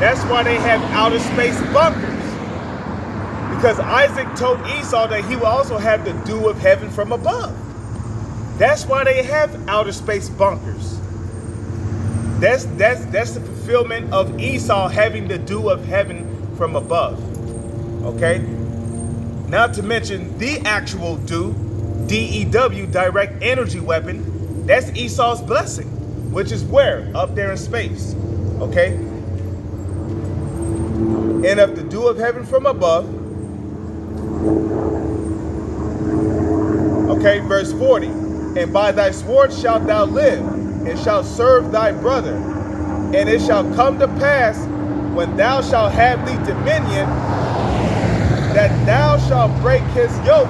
That's why they have outer space bunkers. Because Isaac told Esau that he will also have the dew of heaven from above. That's why they have outer space bunkers. That's the fulfillment of Esau having the dew of heaven from above. Okay? Not to mention the actual dew, DEW, direct energy weapon, that's Esau's blessing, which is where? Up there in space. Okay? And of the dew of heaven from above. Okay, verse 40. And by thy sword shalt thou live, and shalt serve thy brother. And it shall come to pass, when thou shalt have the dominion, that thou shalt break his yoke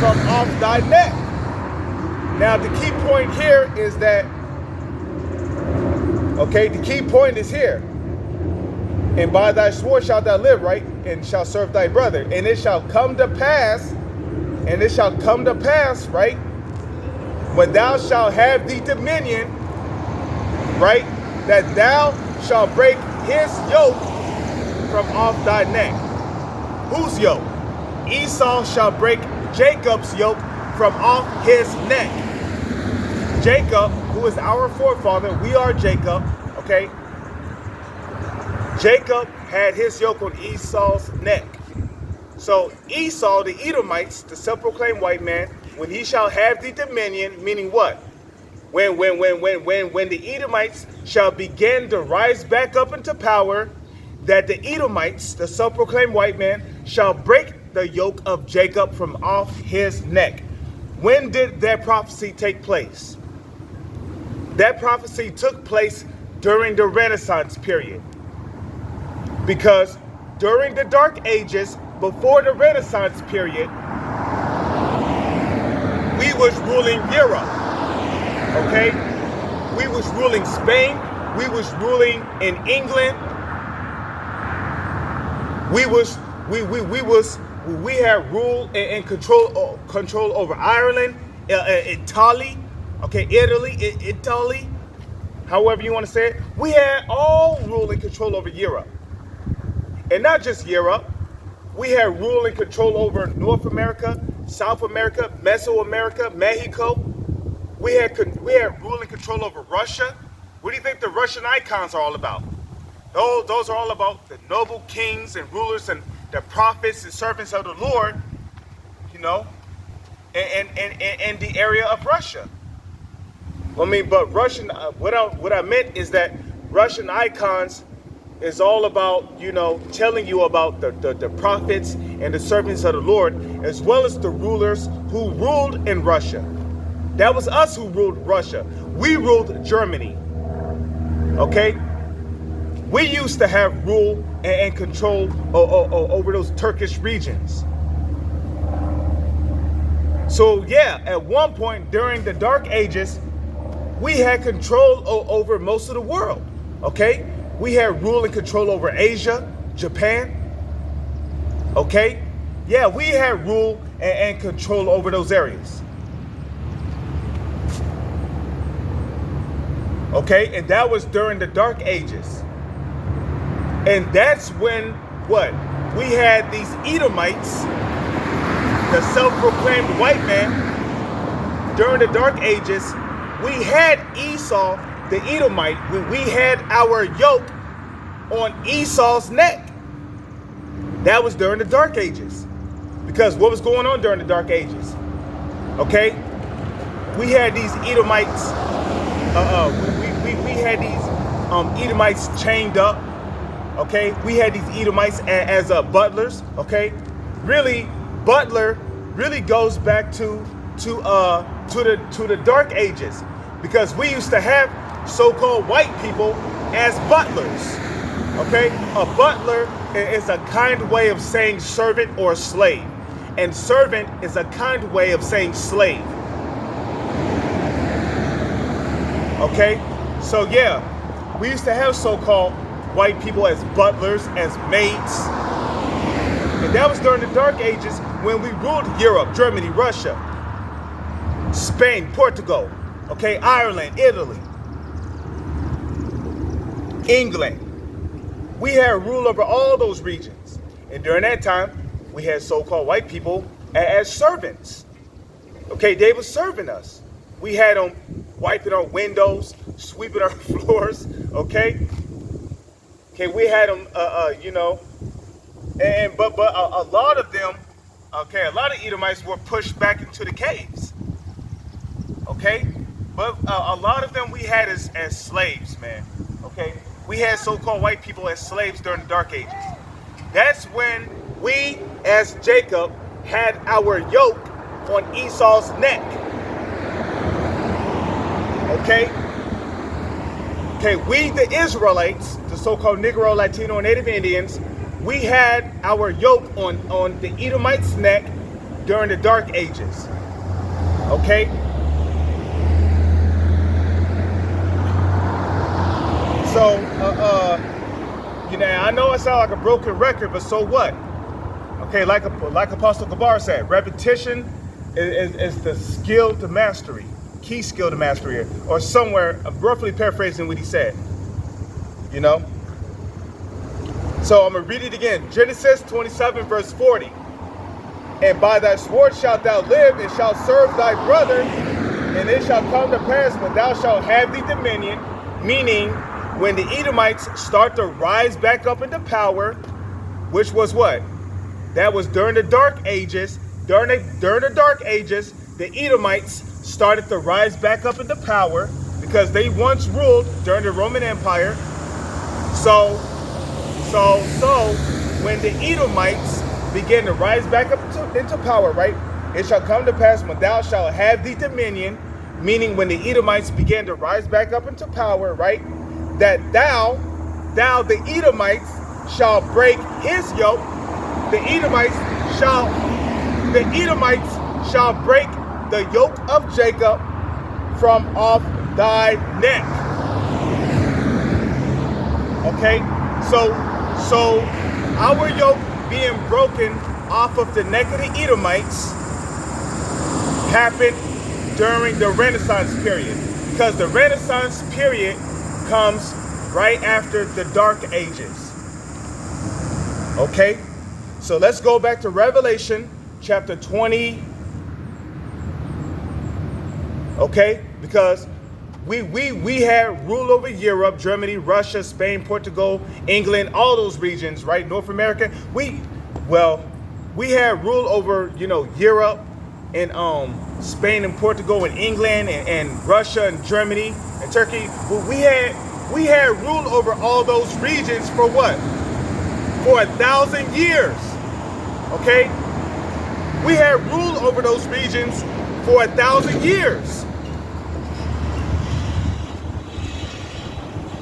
from off thy neck. Now the key point here is that, okay, the key point is here. And by thy sword shalt thou live, right? And shalt serve thy brother. And it shall come to pass, right? When thou shalt have the dominion, right? That thou shalt break his yoke from off thy neck. Whose yoke? Esau shall break Jacob's yoke from off his neck. Jacob, who is our forefather, we are Jacob, okay? Jacob had his yoke on Esau's neck. So Esau, the Edomites, the self-proclaimed white man, when he shall have the dominion, meaning what? When the Edomites shall begin to rise back up into power, that the Edomites, the self-proclaimed white man, shall break the yoke of Jacob from off his neck. When did that prophecy take place? That prophecy took place during the Renaissance period. Because during the Dark Ages, before the Renaissance period, we was ruling Europe, okay? We was ruling Spain, we was ruling in England, we had rule and control over Ireland, Italy, okay, Italy, however you want to say it. We had all rule and control over Europe. And not just Europe, we had rule and control over North America, South America, Mesoamerica, Mexico. We had rule and control over Russia. What do you think the Russian icons are all about? Those are all about the noble kings and rulers and the prophets and servants of the Lord, you know, and the area of Russia. I mean, but Russian, what I meant is that Russian icons is all about, you know, telling you about the prophets and the servants of the Lord, as well as the rulers who ruled in Russia. That was us who ruled Russia. We ruled Germany. Okay? We used to have rule and control over those Turkish regions. So yeah, at one point during the Dark Ages, we had control over most of the world. Okay? We had rule and control over Asia, Japan. Okay? Yeah, we had rule and control over those areas. Okay? And that was during the Dark Ages. And that's when, what? We had these Edomites, the self-proclaimed white man, during the Dark Ages. We had Esau, the Edomite. We had our yoke on Esau's neck. That was during the Dark Ages. Because what was going on during the Dark Ages? Okay, we had these Edomites. We had these Edomites chained up. Okay, we had these Edomites as butlers. Okay, really, butler really goes back to the Dark Ages, because we used to have so-called white people as butlers. Okay, a butler is a kind way of saying servant or slave, and servant is a kind way of saying slave. Okay, so yeah, we used to have so-called white people as butlers, as maids, and that was during the Dark Ages when we ruled Europe, Germany, Russia, Spain, Portugal, okay, Ireland, Italy, England. We had rule over all those regions. And during that time, we had so-called white people as servants. Okay, they were serving us. We had them wiping our windows, sweeping our floors, okay? Okay, we had them, you know, but a lot of them, okay, a lot of Edomites were pushed back into the caves, okay? But a lot of them we had as slaves, man, okay? We had so-called white people as slaves during the Dark Ages. That's when we, as Jacob, had our yoke on Esau's neck. Okay? Okay, we the Israelites, the so-called Negro, Latino, and Native Indians, we had our yoke on the Edomites' neck during the Dark Ages. Okay? So, you know, I know it sounds like a broken record, but so what? Okay, like Apostle Gabar said, repetition is the skill to mastery, key skill to mastery, or somewhere, I'm roughly paraphrasing what he said, you know? So I'm going to read it again. Genesis 27, verse 40. And by thy sword shalt thou live, and shalt serve thy brother, and it shall come to pass when thou shalt have the dominion, meaning when the Edomites start to rise back up into power, which was what? That was during the Dark Ages. During the Dark Ages, the Edomites started to rise back up into power because they once ruled during the Roman Empire. So when the Edomites began to rise back up into power, right? It shall come to pass when thou shalt have the dominion, meaning when the Edomites began to rise back up into power, right? That thou, the Edomites, shall break his yoke. The Edomites shall break the yoke of Jacob from off thy neck. Okay, so our yoke being broken off of the neck of the Edomites happened during the Renaissance period, because the Renaissance period comes right after the Dark Ages. Okay, so let's go back to Revelation chapter 20. Okay, because we had rule over Europe, Germany, Russia, Spain, Portugal, England, all those regions, right? North America. We had rule over, you know, Europe and Spain and Portugal and England and Russia and Germany and Turkey. Well, we had rule over all those regions for what? For 1,000 years. Okay? We had rule over those regions for 1,000 years.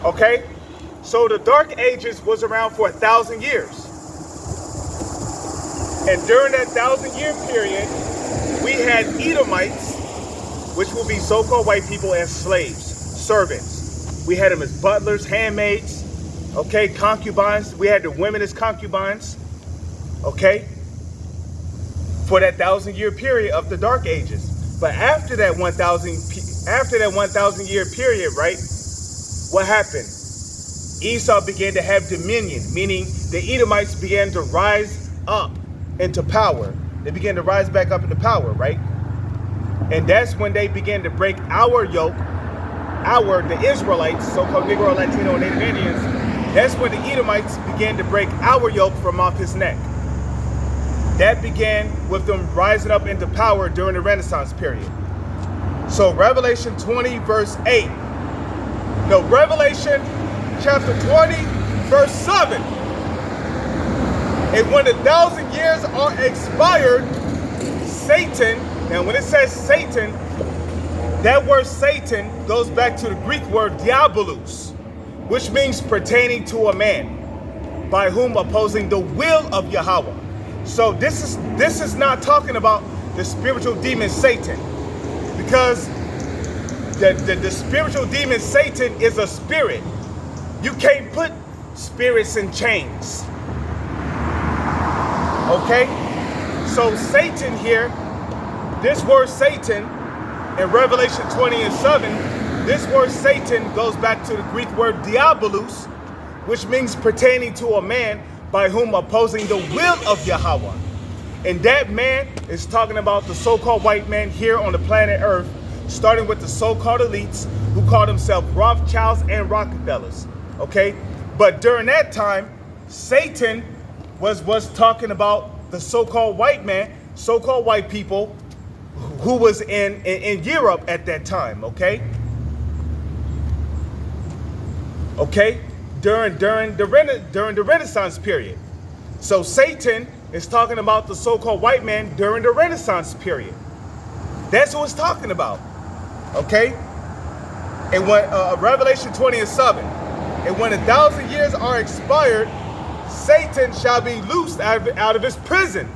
Okay? So the Dark Ages was around for 1,000 years. And during that 1,000-year period, we had Edomites, which will be so-called white people, as slaves, servants. We had them as butlers, handmaids, okay, concubines. We had the women as concubines, okay, for that 1,000-year period of the Dark Ages. But after that 1,000-year period, right, what happened? Esau began to have dominion, meaning the Edomites began to rise up into power. They began to rise back up into power, right? And that's when they began to break our yoke, the Israelites, so-called Negro, Latino, and Native Indians. That's when the Edomites began to break our yoke from off his neck. That began with them rising up into power during the Renaissance period. So Revelation 20 verse 8. No, Revelation chapter 20 verse 7. And when the 1,000 years are expired, Satan, now when it says Satan, that word Satan goes back to the Greek word diabolos, which means pertaining to a man, by whom opposing the will of Yahweh. So this is not talking about the spiritual demon Satan, because the spiritual demon Satan is a spirit. You can't put spirits in chains. Okay? So Satan here, this word Satan, in Revelation 20 and 7, this word Satan goes back to the Greek word diabolos, which means pertaining to a man by whom opposing the will of Yahweh. And that man is talking about the so-called white man here on the planet Earth, starting with the so-called elites who call themselves Rothschilds and Rockefellers. Okay? But during that time, Satan was talking about the so-called white man, so-called white people who was in Europe at that time, okay? Okay? During the Renaissance period. So Satan is talking about the so-called white man during the Renaissance period. That's what it's talking about. Okay? And when Revelation 20 and 7. And when 1,000 years are expired, Satan shall be loosed out of his prison.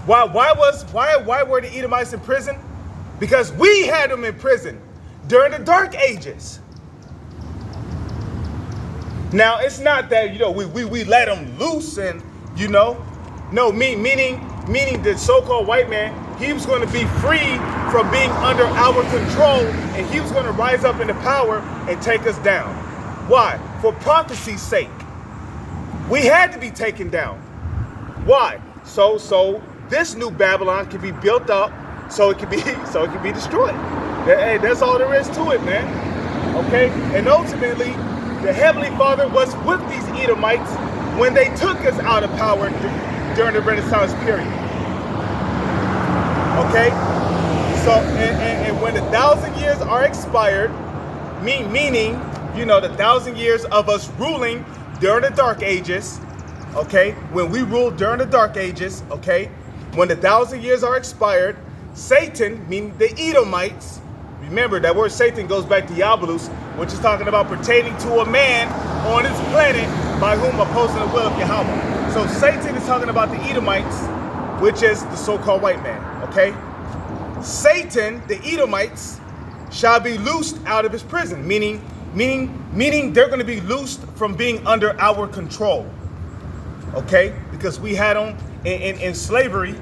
Why were the Edomites in prison? Because we had them in prison during the Dark Ages. Now it's not that we let them loose and no, meaning the so-called white man, he was going to be free from being under our control, and he was going to rise up into power and take us down. Why? For prophecy's sake. We had to be taken down. Why? So this new Babylon can be built up, so it can be destroyed. Hey, that's all there is to it, man. Okay? And ultimately, the Heavenly Father was with these Edomites when they took us out of power during the Renaissance period. Okay? So, and when the 1,000 years are expired, meaning, the 1,000 years of us ruling during the Dark Ages, okay? When we ruled during the Dark Ages, okay? When the 1,000 years are expired, Satan, meaning the Edomites, remember that word Satan goes back to diabolos, which is talking about pertaining to a man on this planet by whom opposing the will of Yahweh. So Satan is talking about the Edomites, which is the so-called white man, okay? Satan, the Edomites, shall be loosed out of his prison, meaning they're going to be loosed from being under our control, okay? Because we had them in slavery,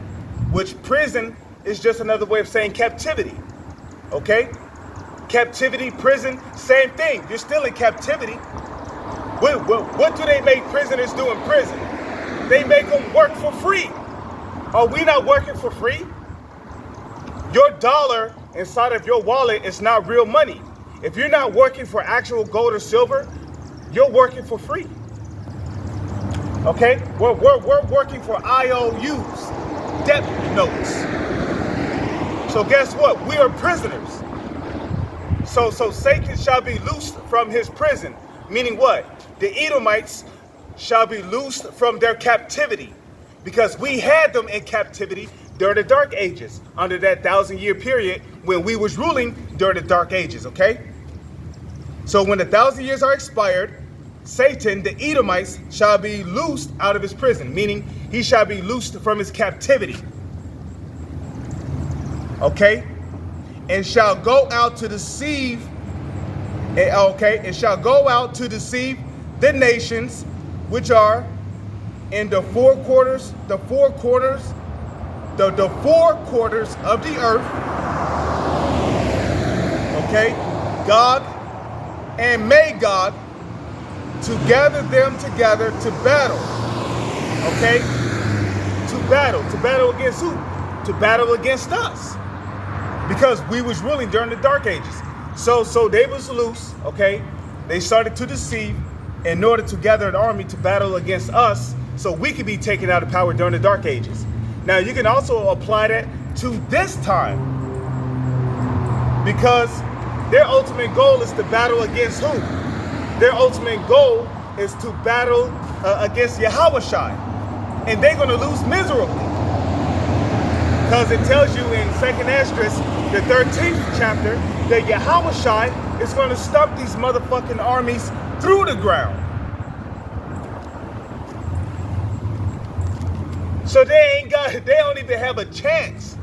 which prison is just another way of saying captivity, okay? Captivity, prison, same thing. You're still in captivity. What do they make prisoners do in prison? They make them work for free. Are we not working for free? Your dollar inside of your wallet is not real money. If you're not working for actual gold or silver, you're working for free. Okay? We're working for IOUs, debt notes. So guess what? We are prisoners. So Satan shall be loosed from his prison. Meaning what? The Edomites shall be loosed from their captivity, because we had them in captivity during the Dark Ages, under that 1,000-year period when we was ruling during the Dark Ages, okay? So when the 1,000 years are expired, Satan, the Edomites, shall be loosed out of his prison, meaning he shall be loosed from his captivity, okay? And shall go out to deceive, and shall go out to deceive the nations which are in the four quarters of the earth, okay, Gog and Magog, to gather them together to battle, okay, to battle against who? To battle against us, because we was ruling during the Dark Ages. So they was loose, okay, they started to deceive in order to gather an army to battle against us, so we could be taken out of power during the Dark Ages. Now you can also apply that to this time, because their ultimate goal is to battle against who? Their ultimate goal is to battle against Yahushua, and they're going to lose miserably, because it tells you in 2nd Esdras, the 13th chapter, that Yahushua is going to stomp these motherfucking armies through the ground. So they don't even have a chance.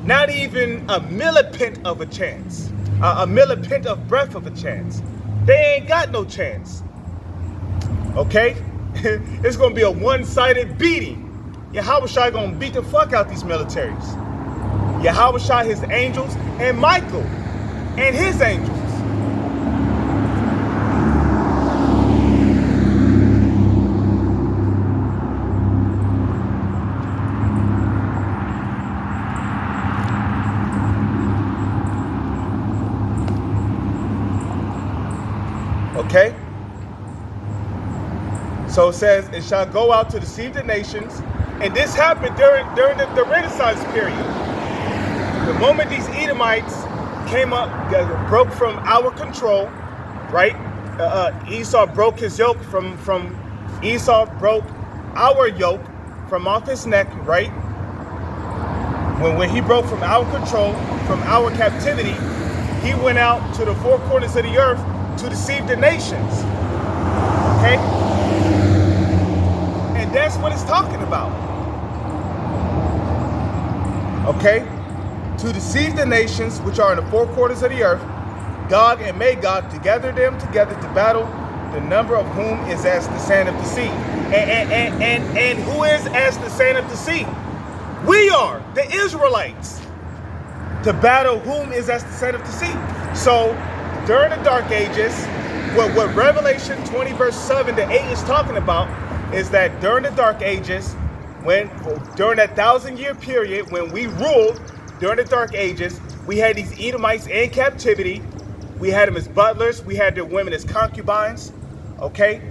Not even a millipent of a chance. A millipent of breath of a chance. They ain't got no chance. Okay? It's going to be a one-sided beating. Yahushua going to beat the fuck out these militaries. Yahushua, his angels, and Michael and his angels. Okay? So it says, it shall go out to deceive the nations. And this happened during the Renaissance period. The moment these Edomites came up, broke from our control, right? Esau broke his yoke from Esau broke our yoke from off his neck, right? When he broke from our control, from our captivity, he went out to the four corners of the earth to deceive the nations. Okay? And that's what it's talking about. Okay? To deceive the nations which are in the four quarters of the earth, Gog and Magog, to gather them together to battle, the number of whom is as the sand of the sea. And who is as the sand of the sea? We are, the Israelites. To battle whom is as the sand of the sea. So, during the Dark Ages, what Revelation 20 verse 7 to 8 is talking about is that during the Dark Ages, during that 1,000-year period when we ruled, during the Dark Ages, we had these Edomites in captivity. We had them as butlers. We had their women as concubines. Okay?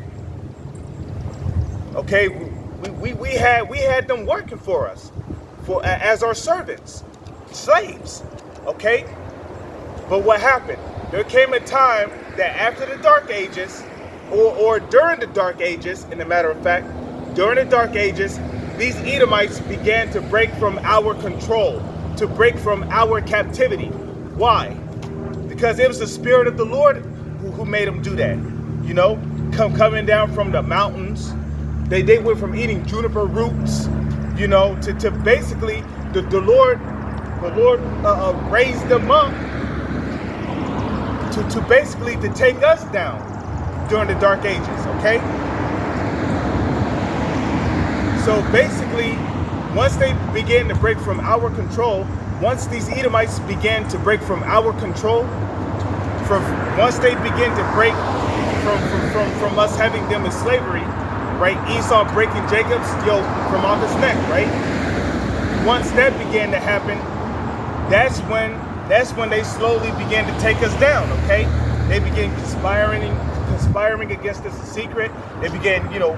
Okay, we had them working for us, as our servants, slaves. Okay? But what happened? There came a time that after the Dark Ages, or during the Dark Ages, in a matter of fact, during the Dark Ages, these Edomites began to break from our control, to break from our captivity. Why? Because it was the Spirit of the Lord who made them do that. You know, coming down from the mountains. They went from eating juniper roots, you know, to basically the Lord raised them up to basically to take us down during the Dark Ages, okay? So basically, once they began to break from our control, once these Edomites began to break from our control, once they began to break from us having them in slavery, right? Esau breaking Jacob's yoke from off his neck, right? Once that began to happen, that's when they slowly began to take us down, okay? They began conspiring against us in secret. They began, you know,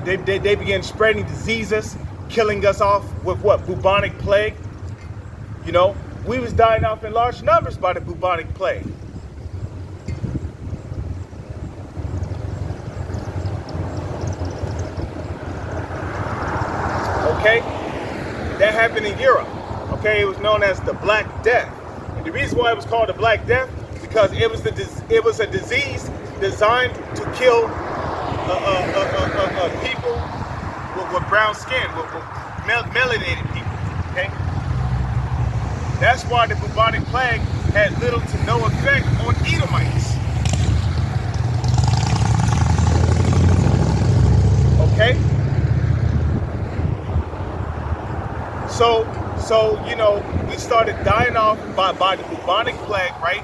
they began spreading diseases, killing us off with what? Bubonic plague. You know, we was dying off in large numbers by the bubonic plague. Okay? That happened in Europe. Okay, it was known as the Black Death. And the reason why it was called the Black Death, because it was a disease designed to kill people with brown skin, with melanated people. Okay, that's why the bubonic plague had little to no effect on Edomites. Okay, so you know, we started dying off by the bubonic plague, right?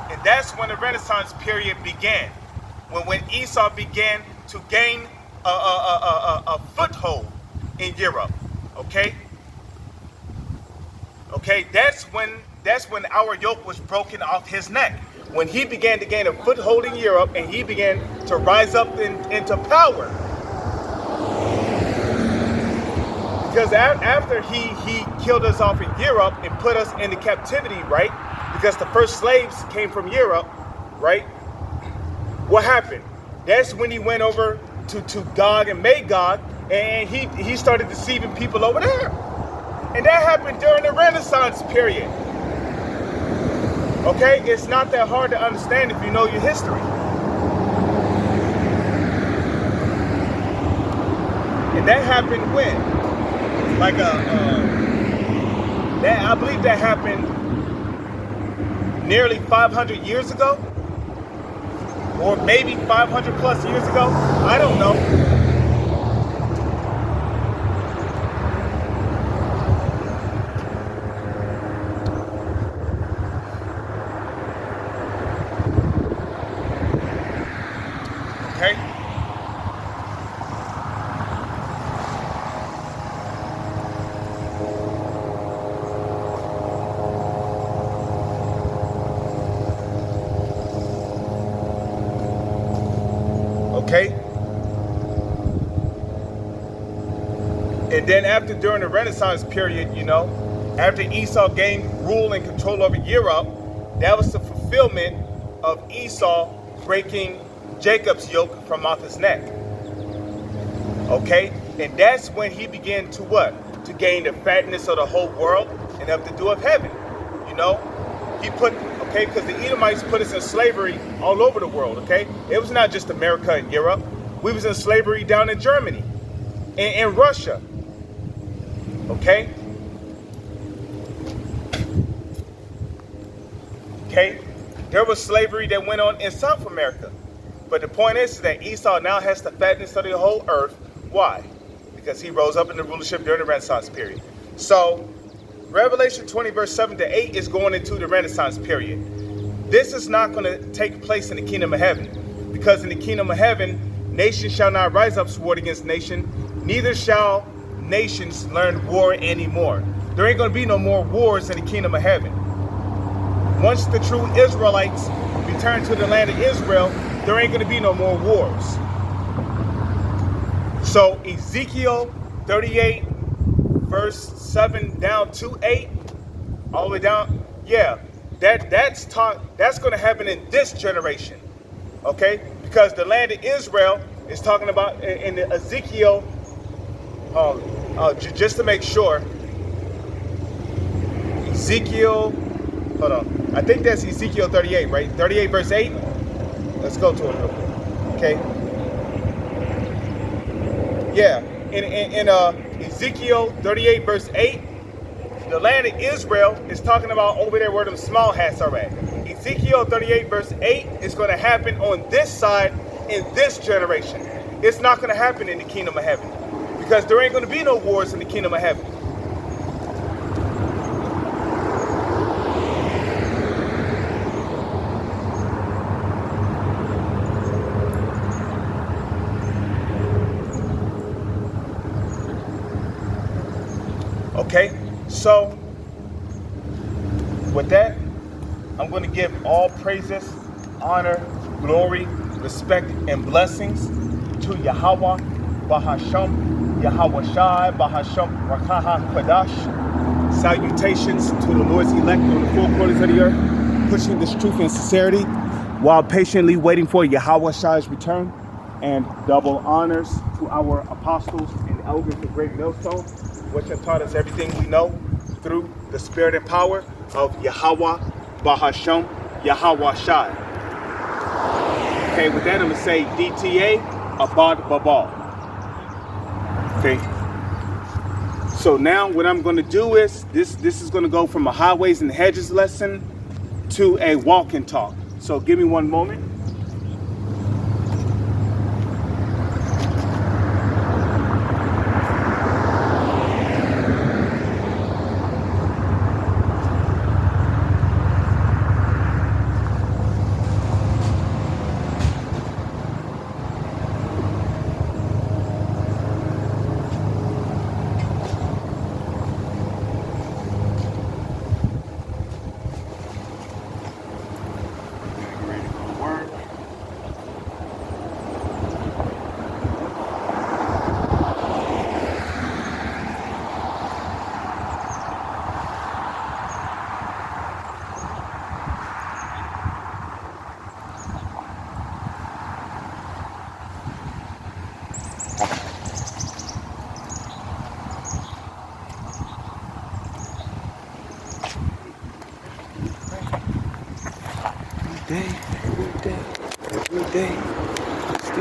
And that's when the Renaissance period began. When Esau began to gain a foothold in Europe, okay? Okay, that's when our yoke was broken off his neck. When he began to gain a foothold in Europe and he began to rise up into power. Because after he killed us off in Europe and put us into captivity, right? Because the first slaves came from Europe, right? What happened? That's when he went over to Gog and Magog, and he started deceiving people over there. And that happened during the Renaissance period. Okay? It's not that hard to understand if you know your history. And that happened when? Like I believe that happened nearly 500 years ago, or maybe 500 plus years ago. I don't know. Okay. Okay. And then during the Renaissance period, you know, after Esau gained rule and control over Europe, that was the fulfillment of Esau breaking Jacob's yoke from off his neck. Okay? And that's when he began to what? To gain the fatness of the whole world and of the dew of heaven. You know? He put, okay, because the Edomites put us in slavery all over the world, okay? It was not just America and Europe. We was in slavery down in Germany and Russia. Okay? Okay? There was slavery that went on in South America. But the point is that Esau now has the fatness of the whole earth. Why? Because he rose up in the rulership during the Renaissance period. So, Revelation 20 verse 7 to 8 is going into the Renaissance period. This is not going to take place in the kingdom of heaven. Because in the kingdom of heaven, nation shall not rise up sword against nation, neither shall nations learn war anymore. There ain't going to be no more wars in the kingdom of heaven. Once the true Israelites return to the land of Israel, there ain't going to be no more wars. So Ezekiel 38 verse 7 down to 8, all the way down, yeah, that's going to happen in this generation. Okay? Because the land of Israel is talking about in the Ezekiel, just to make sure, Ezekiel, hold on, I think that's Ezekiel 38, right? 38 verse 8. Let's go to it real quick. Okay? Yeah, in Ezekiel 38 verse 8, the land of Israel is talking about over there where them small hats are at. Ezekiel 38 verse 8 is going to happen on this side in this generation. It's not going to happen in the kingdom of heaven. Because there ain't going to be no wars in the kingdom of heaven. Okay, so with that, I'm going to give all praises, honor, glory, respect, and blessings to Yahweh, Bahasham, Yahweh Shai, Bahasham, Rakaha Kodash. Salutations to the Lord's elect on the four corners of the earth, pushing this truth and sincerity while patiently waiting for Yahweh Shai's return. And double honors to our apostles and elders of Great Millstone, which have taught us everything we know through the spirit and power of Yahweh, Bahasham, Yahweh Shai. Okay, with that I'm going to say DTA, Abad Babal. Okay. So now what I'm going to do is, this is going to go from a highways and hedges lesson to a walk and talk. So give me one moment. Ready to go to work. day, every day, every day.